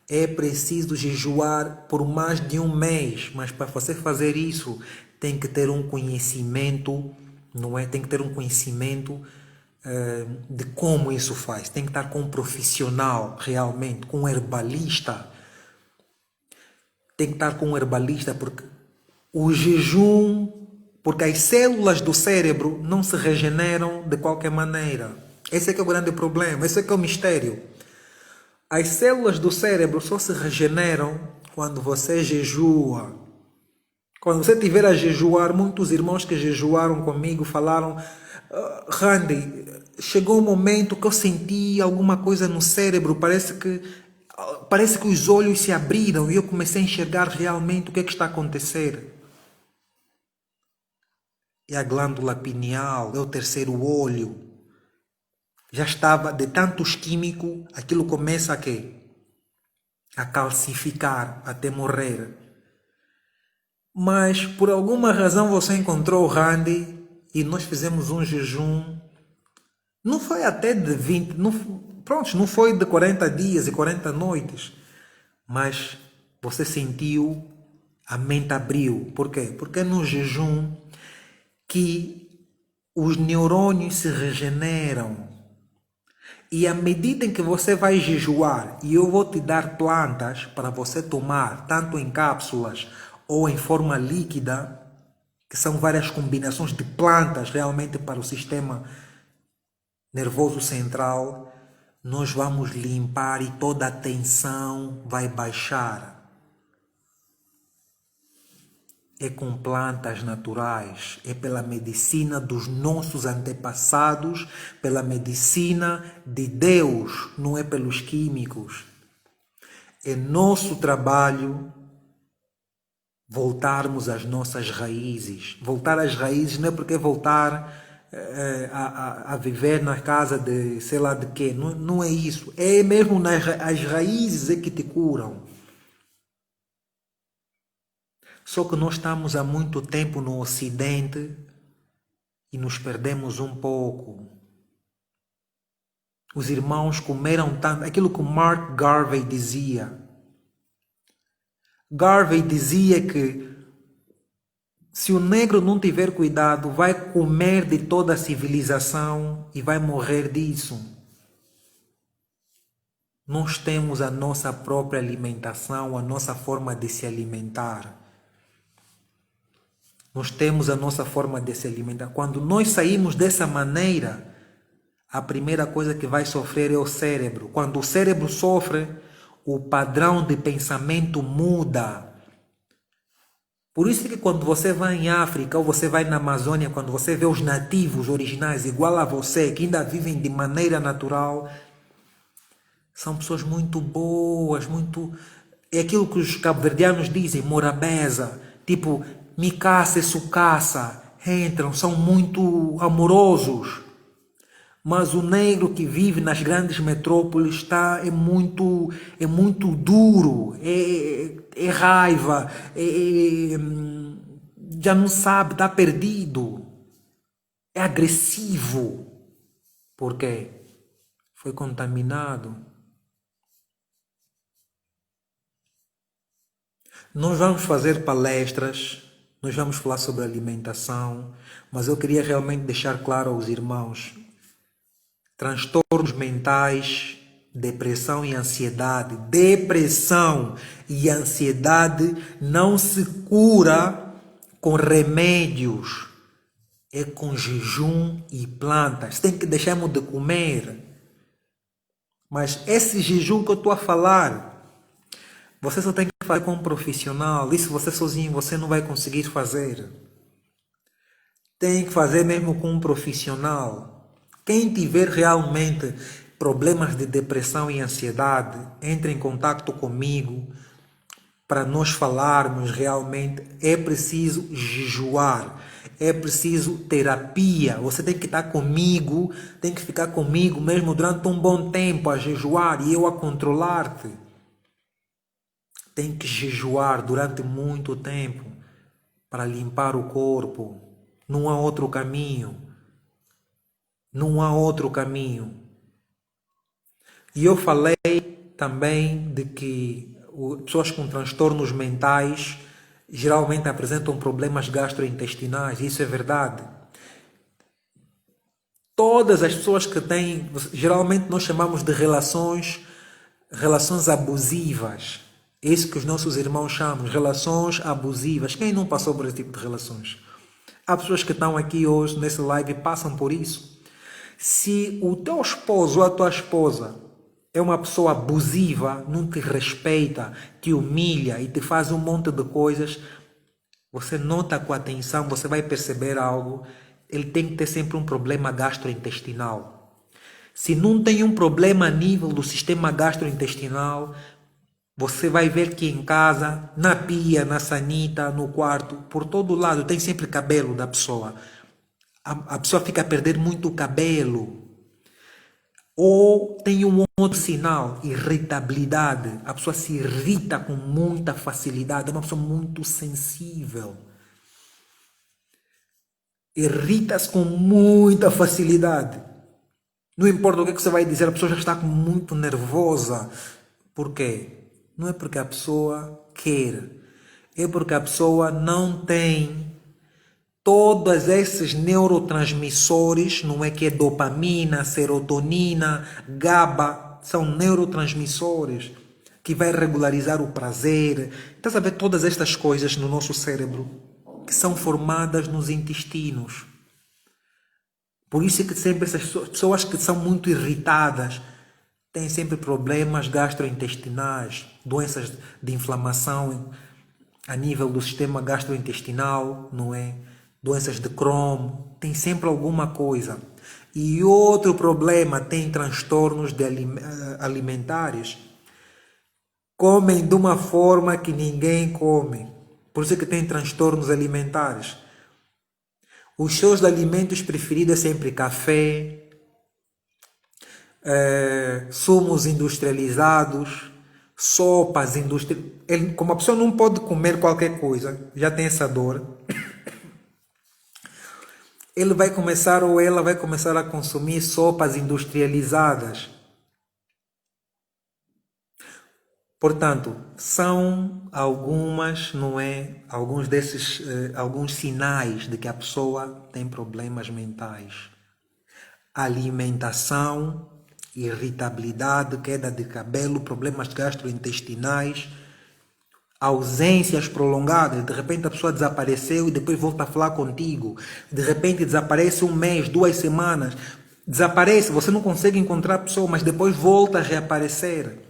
É preciso jejuar por mais de um mês. Mas para você fazer isso, tem que ter um conhecimento, não é? Tem que ter um conhecimento de como isso faz. Tem que estar com um profissional realmente, com um herbalista. Tem que estar com um herbalista, porque o jejum, porque as células do cérebro não se regeneram de qualquer maneira. Esse é que é o grande problema, esse é que é o mistério. As células do cérebro só se regeneram quando você jejua. Quando você estiver a jejuar, muitos irmãos que jejuaram comigo falaram: Randy, chegou um momento que eu senti alguma coisa no cérebro, parece que os olhos se abriram e eu comecei a enxergar realmente o que é que está a acontecer. É a glândula pineal, é o terceiro olho. Já estava, de tantos químicos, aquilo começa a quê? A calcificar até morrer. Mas por alguma razão você encontrou o Randy e nós fizemos um jejum. Não foi até de 20, não foi de 40 dias e 40 noites, mas você sentiu, a mente abriu. Por quê? Porque é no jejum que os neurônios se regeneram. E à medida em que você vai jejuar, e eu vou te dar plantas para você tomar, tanto em cápsulas ou em forma líquida, que são várias combinações de plantas realmente para o sistema nervoso central, nós vamos limpar e toda a tensão vai baixar. É com plantas naturais, é pela medicina dos nossos antepassados, pela medicina de Deus, não é pelos químicos. É nosso trabalho voltarmos às nossas raízes. Voltar às raízes não é porque voltar a viver na casa de sei lá de quê, não é isso. É mesmo as raízes é que te curam. Só que nós estamos há muito tempo no Ocidente e nos perdemos um pouco. Os irmãos comeram tanto, aquilo que Mark Garvey dizia. Garvey dizia que se o negro não tiver cuidado, vai comer de toda a civilização e vai morrer disso. Nós temos a nossa própria alimentação, a nossa forma de se alimentar. Nós temos a nossa forma de se alimentar. Quando nós saímos dessa maneira, a primeira coisa que vai sofrer é o cérebro. Quando o cérebro sofre, o padrão de pensamento muda. Por isso que quando você vai em África ou você vai na Amazônia, quando você vê os nativos originais igual a você, que ainda vivem de maneira natural, são pessoas muito boas, muito... É aquilo que os cabo-verdianos dizem, morabeza, tipo, me caça e sucaça, entram, são muito amorosos. Mas o negro que vive nas grandes metrópoles é muito duro, é raiva, já não sabe, está perdido, é agressivo. Por quê? Foi contaminado. Nós vamos fazer palestras, nós vamos falar sobre alimentação, mas eu queria realmente deixar claro aos irmãos: transtornos mentais Depressão e ansiedade. Depressão e ansiedade não se cura com remédios. É com jejum e plantas. Tem que deixarmos de comer. Mas esse jejum que eu estou a falar, você só tem que fazer com um profissional. Isso você sozinho você não vai conseguir fazer. Tem que fazer mesmo com um profissional. Quem tiver realmente problemas de depressão e ansiedade, entre em contato comigo para nós falarmos realmente. É preciso jejuar, é preciso terapia. Você tem que estar comigo, tem que ficar comigo mesmo durante um bom tempo a jejuar e eu a controlar-te. Tem que jejuar durante muito tempo para limpar o corpo. Não há outro caminho. Não há outro caminho. E eu falei também de que pessoas com transtornos mentais geralmente apresentam problemas gastrointestinais. Isso é verdade. Todas as pessoas que têm, geralmente nós chamamos de relações abusivas. É isso que os nossos irmãos chamam, relações abusivas. Quem não passou por esse tipo de relações? Há pessoas que estão aqui hoje nesse live e passam por isso. Se o teu esposo ou a tua esposa é uma pessoa abusiva, não te respeita, te humilha e te faz um monte de coisas, você nota com atenção, você vai perceber algo. Ele tem que ter sempre um problema gastrointestinal. Se não tem um problema a nível do sistema gastrointestinal, você vai ver que em casa, na pia, na sanita, no quarto, por todo lado, tem sempre cabelo da pessoa. A pessoa fica a perder muito cabelo. Ou tem um outro sinal, irritabilidade. A pessoa se irrita com muita facilidade. É uma pessoa muito sensível. Irrita-se com muita facilidade. Não importa o que você vai dizer, a pessoa já está muito nervosa. Por quê? Não é porque a pessoa quer. É porque a pessoa não tem todos esses neurotransmissores, não é que é dopamina, serotonina, GABA, são neurotransmissores que vai regularizar o prazer. Está a ver todas estas coisas no nosso cérebro que são formadas nos intestinos. Por isso é que sempre essas pessoas que são muito irritadas têm sempre problemas gastrointestinais, doenças de inflamação a nível do sistema gastrointestinal, não é? Doenças de Crohn, tem sempre alguma coisa. E outro problema, tem transtornos alimentares. Comem de uma forma que ninguém come. Por isso é que tem transtornos alimentares. Os seus alimentos preferidos é sempre café, sumos industrializados, sopas industrializadas. Como a pessoa não pode comer qualquer coisa, já tem essa dor, ele vai começar ou ela vai começar a consumir sopas industrializadas. Portanto, são algumas, não é? Alguns desses, alguns sinais de que a pessoa tem problemas mentais. Alimentação, irritabilidade, queda de cabelo, problemas gastrointestinais, ausências prolongadas. De repente a pessoa desapareceu e depois volta a falar contigo. De repente desaparece um mês, 2 semanas. Desaparece, você não consegue encontrar a pessoa, mas depois volta a reaparecer.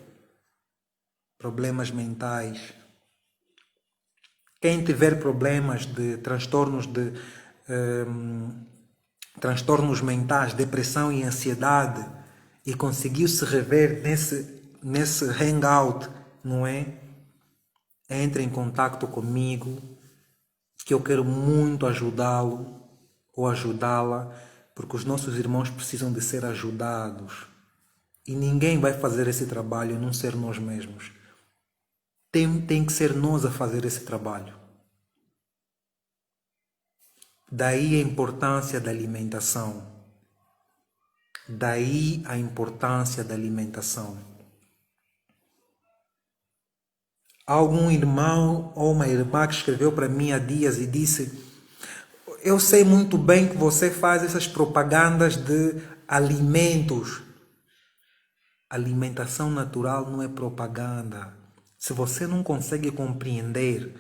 Problemas mentais. Quem tiver problemas de transtornos mentais, depressão e ansiedade, e conseguiu se rever nesse hangout, não é? Entre em contato comigo, que eu quero muito ajudá-lo ou ajudá-la, porque os nossos irmãos precisam de ser ajudados. E ninguém vai fazer esse trabalho a não ser nós mesmos. Tem que ser nós a fazer esse trabalho. Daí a importância da alimentação. Daí a importância da alimentação. Algum irmão ou uma irmã que escreveu para mim há dias e disse: eu sei muito bem que você faz essas propagandas de alimentos. Alimentação natural não é propaganda. Se você não consegue compreender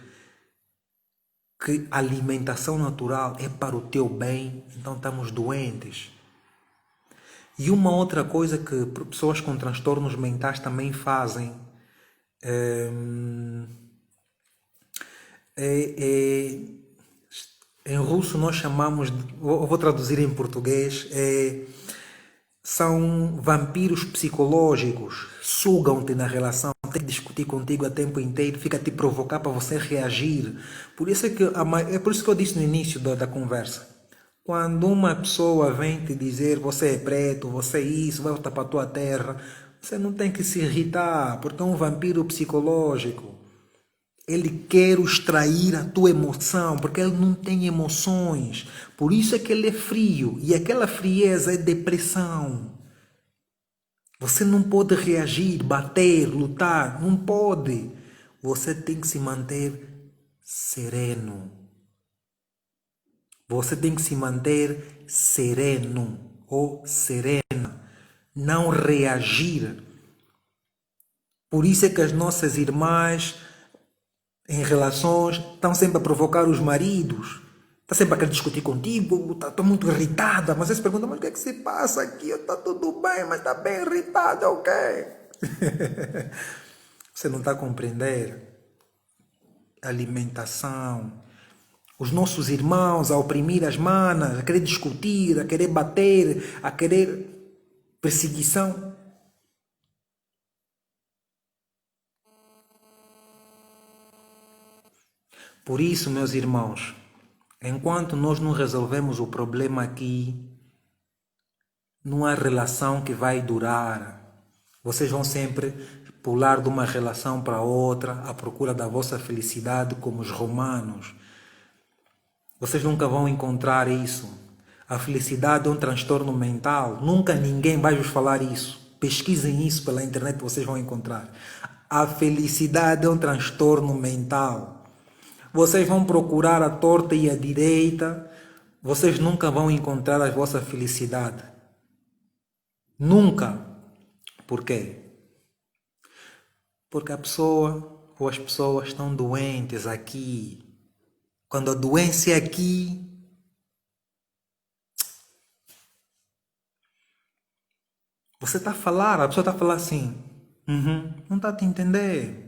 que a alimentação natural é para o teu bem, então estamos doentes. E uma outra coisa que pessoas com transtornos mentais também fazem em russo nós chamamos, vou traduzir em português, são vampiros psicológicos, sugam-te na relação, tem que discutir contigo o tempo inteiro, fica a te provocar para você reagir. Por isso é por isso que eu disse no início da conversa. Quando uma pessoa vem te dizer você é preto, você é isso, vai voltar para a tua terra, você não tem que se irritar, porque é um vampiro psicológico. Ele quer extrair a tua emoção, porque ele não tem emoções. Por isso é que ele é frio. E aquela frieza é depressão. Você não pode reagir, bater, lutar. Não pode. Você tem que se manter sereno. Você tem que se manter sereno ou serena. Não reagir. Por isso é que as nossas irmãs em relações estão sempre a provocar os maridos. Está sempre a querer discutir contigo, estou muito irritada. Mas você pergunta, mas o que é que se passa aqui? Está tudo bem, mas está bem irritada, ok? Você não está a compreender. Alimentação. Os nossos irmãos a oprimir as manas, a querer discutir, a querer bater, a querer perseguição. Por isso, meus irmãos, enquanto nós não resolvemos o problema aqui, não há relação que vai durar. Vocês vão sempre pular de uma relação para outra à procura da vossa felicidade como os romanos. Vocês nunca vão encontrar isso. A felicidade é um transtorno mental. Nunca ninguém vai vos falar isso. Pesquisem isso pela internet, vocês vão encontrar. A felicidade é um transtorno mental. Vocês vão procurar a torta e a direita, vocês nunca vão encontrar a vossa felicidade. Nunca. Por quê? Porque a pessoa ou as pessoas estão doentes aqui. Quando a doença é aqui, você está a falar, a pessoa está a falar assim, não está a te entender.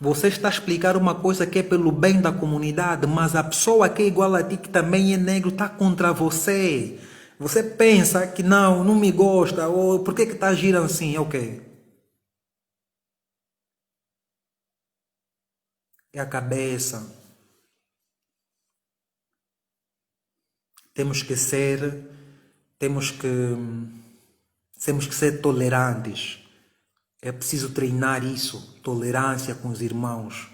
Você está a explicar uma coisa que é pelo bem da comunidade, mas a pessoa que é igual a ti, que também é negro, está contra você. Você pensa que não me gosta, ou por que está agindo assim? Ok. É a cabeça. Temos que ser tolerantes. É preciso treinar isso, tolerância com os irmãos.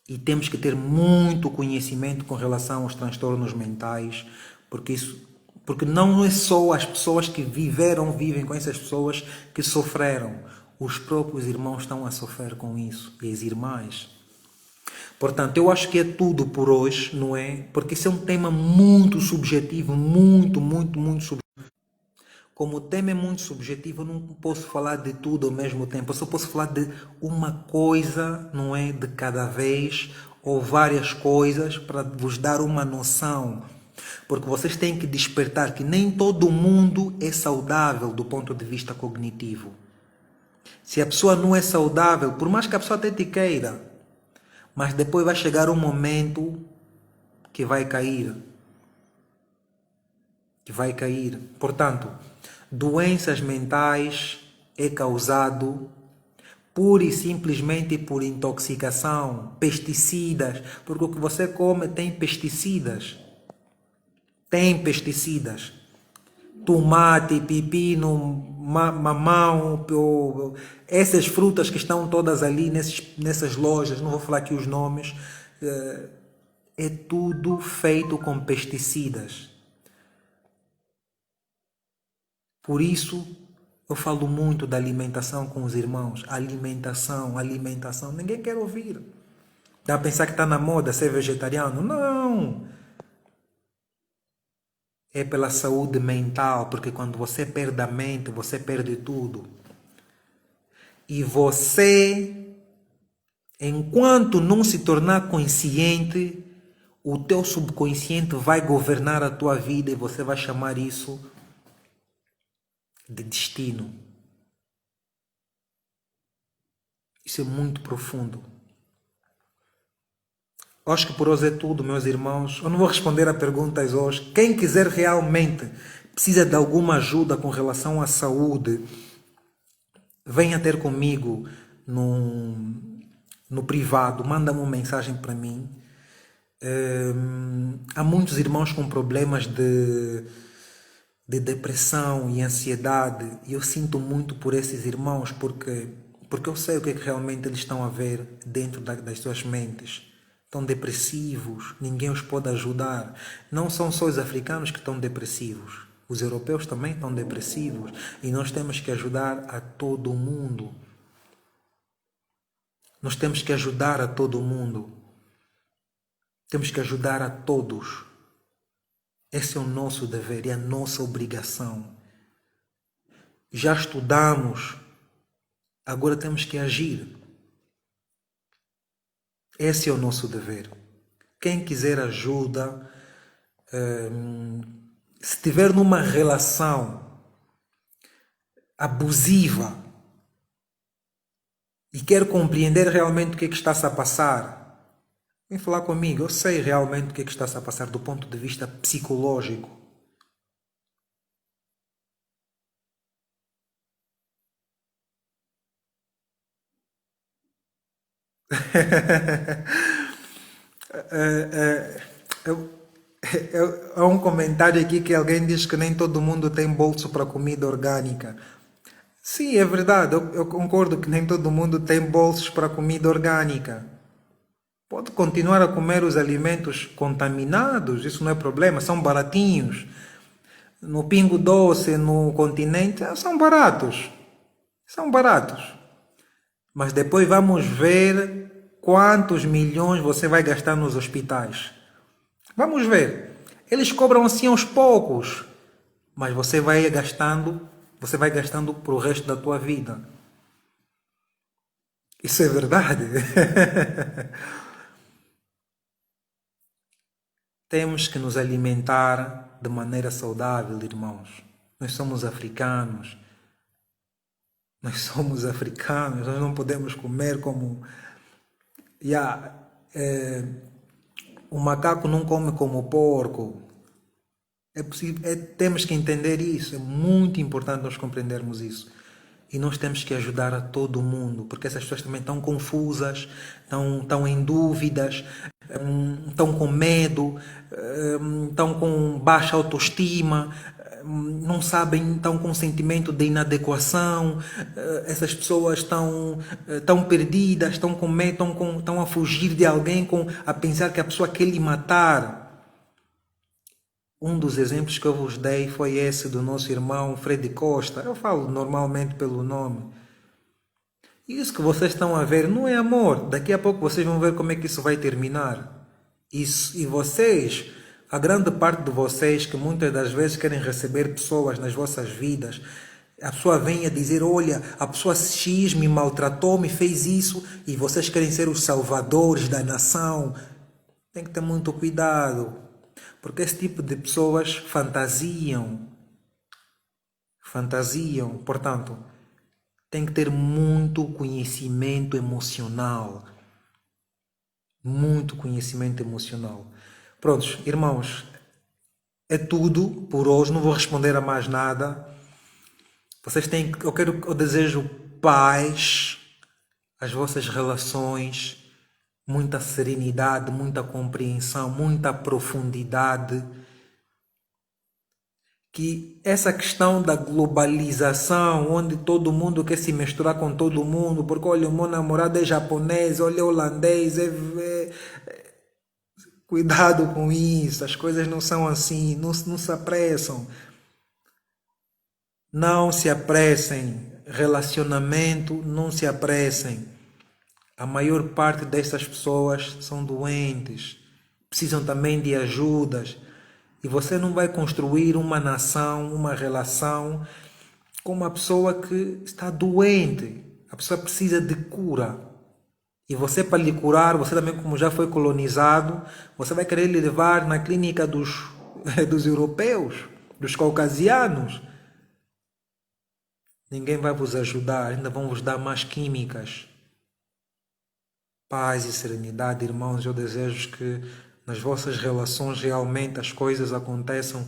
E temos que ter muito conhecimento com relação aos transtornos mentais, porque não é só as pessoas que vivem com essas pessoas que sofreram. Os próprios irmãos estão a sofrer com isso, e as irmãs. Portanto, eu acho que é tudo por hoje, não é? Porque isso é um tema muito subjetivo, muito subjetivo. Como o tema é muito subjetivo, eu não posso falar de tudo ao mesmo tempo. Eu só posso falar de uma coisa, não é? De cada vez, ou várias coisas, para vos dar uma noção. Porque vocês têm que despertar que nem todo mundo é saudável do ponto de vista cognitivo. Se a pessoa não é saudável, por mais que a pessoa até te queira, mas depois vai chegar um momento que vai cair. Portanto, doenças mentais é causado pura e simplesmente por intoxicação, pesticidas, porque o que você come tem pesticidas. Tomate, pepino, mamão, essas frutas que estão todas ali nessas lojas, não vou falar aqui os nomes, é tudo feito com pesticidas. Por isso, eu falo muito da alimentação com os irmãos. Alimentação. Ninguém quer ouvir. Dá a pensar que está na moda ser vegetariano? Não! é pela saúde mental, porque quando você perde a mente, você perde tudo. E você, enquanto não se tornar consciente, o teu subconsciente vai governar a tua vida e você vai chamar isso de destino. Isso é muito profundo. Acho que por hoje é tudo, meus irmãos. Eu não vou responder a perguntas hoje. Quem quiser realmente precisa de alguma ajuda com relação à saúde, venha ter comigo no privado, manda-me uma mensagem para mim. Há muitos irmãos com problemas de depressão e ansiedade, e eu sinto muito por esses irmãos, porque eu sei o que é que realmente eles estão a ver dentro das suas mentes. Estão depressivos, ninguém os pode ajudar. Não são só os africanos que estão depressivos, os europeus também estão depressivos, e nós temos que ajudar a todo mundo. Nós temos que ajudar a todo mundo. Temos que ajudar a todos. Esse é o nosso dever, é a nossa obrigação. Já estudamos, agora temos que agir. Esse é o nosso dever. Quem quiser ajuda, se estiver numa relação abusiva e quer compreender realmente o que é que está-se a passar, vem falar comigo. Eu sei realmente o que é que está-se a passar do ponto de vista psicológico. Há um comentário aqui que alguém diz que nem todo mundo tem bolso para comida orgânica. Sim, é verdade, eu concordo que nem todo mundo tem bolsos para comida orgânica. Pode continuar a comer os alimentos contaminados, isso não é problema, são baratinhos. No Pingo Doce, no Continente, são baratos. São baratos. Mas depois vamos ver quantos milhões você vai gastar nos hospitais. Vamos ver. Eles cobram assim aos poucos, mas você vai gastando para o resto da tua vida. Isso é verdade. Temos que nos alimentar de maneira saudável, irmãos. Nós somos africanos. Nós não podemos comer como... o macaco não come como o porco. Temos que entender isso. É muito importante nós compreendermos isso. E nós temos que ajudar a todo mundo, porque essas pessoas também estão confusas, estão em dúvidas, estão com medo, estão com baixa autoestima, não sabem, estão com sentimento de inadequação, essas pessoas estão perdidas, estão com medo, estão a fugir de alguém, a pensar que a pessoa quer lhe matar. Um dos exemplos que eu vos dei foi esse do nosso irmão Fred Costa. Eu falo normalmente pelo nome. Isso que vocês estão a ver não é amor. Daqui a pouco vocês vão ver como é que isso vai terminar. Isso, e vocês, a grande parte de vocês que muitas das vezes querem receber pessoas nas vossas vidas, a pessoa vem a dizer, olha, a pessoa X me maltratou, me fez isso, e vocês querem ser os salvadores da nação. Tem que ter muito cuidado. Porque esse tipo de pessoas fantasiam. Portanto, tem que ter muito conhecimento emocional. Muito conhecimento emocional. Prontos, irmãos, é tudo por hoje. Não vou responder a mais nada. Eu desejo paz às vossas relações, muita serenidade, muita compreensão, muita profundidade. Que essa questão da globalização, onde todo mundo quer se misturar com todo mundo, porque olha, o meu namorado é japonês, olha, é holandês, cuidado com isso, as coisas não são assim, não se apressam. Não se apressem, relacionamento, não se apressem. A maior parte dessas pessoas são doentes, precisam também de ajudas. E você não vai construir uma nação, uma relação com uma pessoa que está doente. A pessoa precisa de cura. E você, para lhe curar, você também, como já foi colonizado, você vai querer lhe levar na clínica dos europeus, dos caucasianos. Ninguém vai vos ajudar, ainda vão vos dar mais químicas. Paz e serenidade, irmãos, eu desejo que nas vossas relações realmente as coisas aconteçam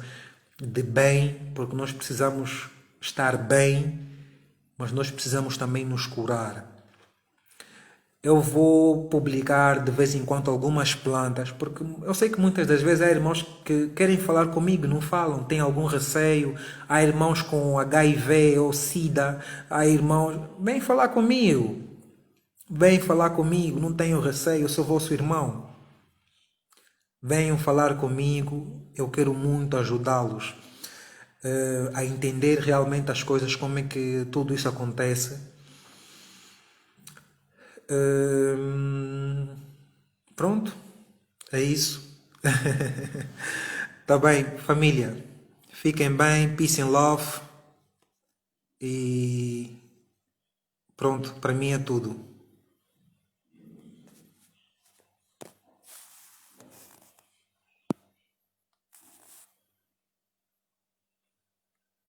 de bem, porque nós precisamos estar bem, mas nós precisamos também nos curar. Eu vou publicar de vez em quando algumas plantas, porque eu sei que muitas das vezes há irmãos que querem falar comigo, não falam, têm algum receio. Há irmãos com HIV ou SIDA, há irmãos... Vem falar comigo, vem falar comigo, não tenho receio, eu sou vosso irmão. Venham falar comigo, eu quero muito ajudá-los a entender realmente as coisas, como é que tudo isso acontece. Pronto, é isso. Tá bem, família. Fiquem bem, peace and love. E pronto, para mim é tudo.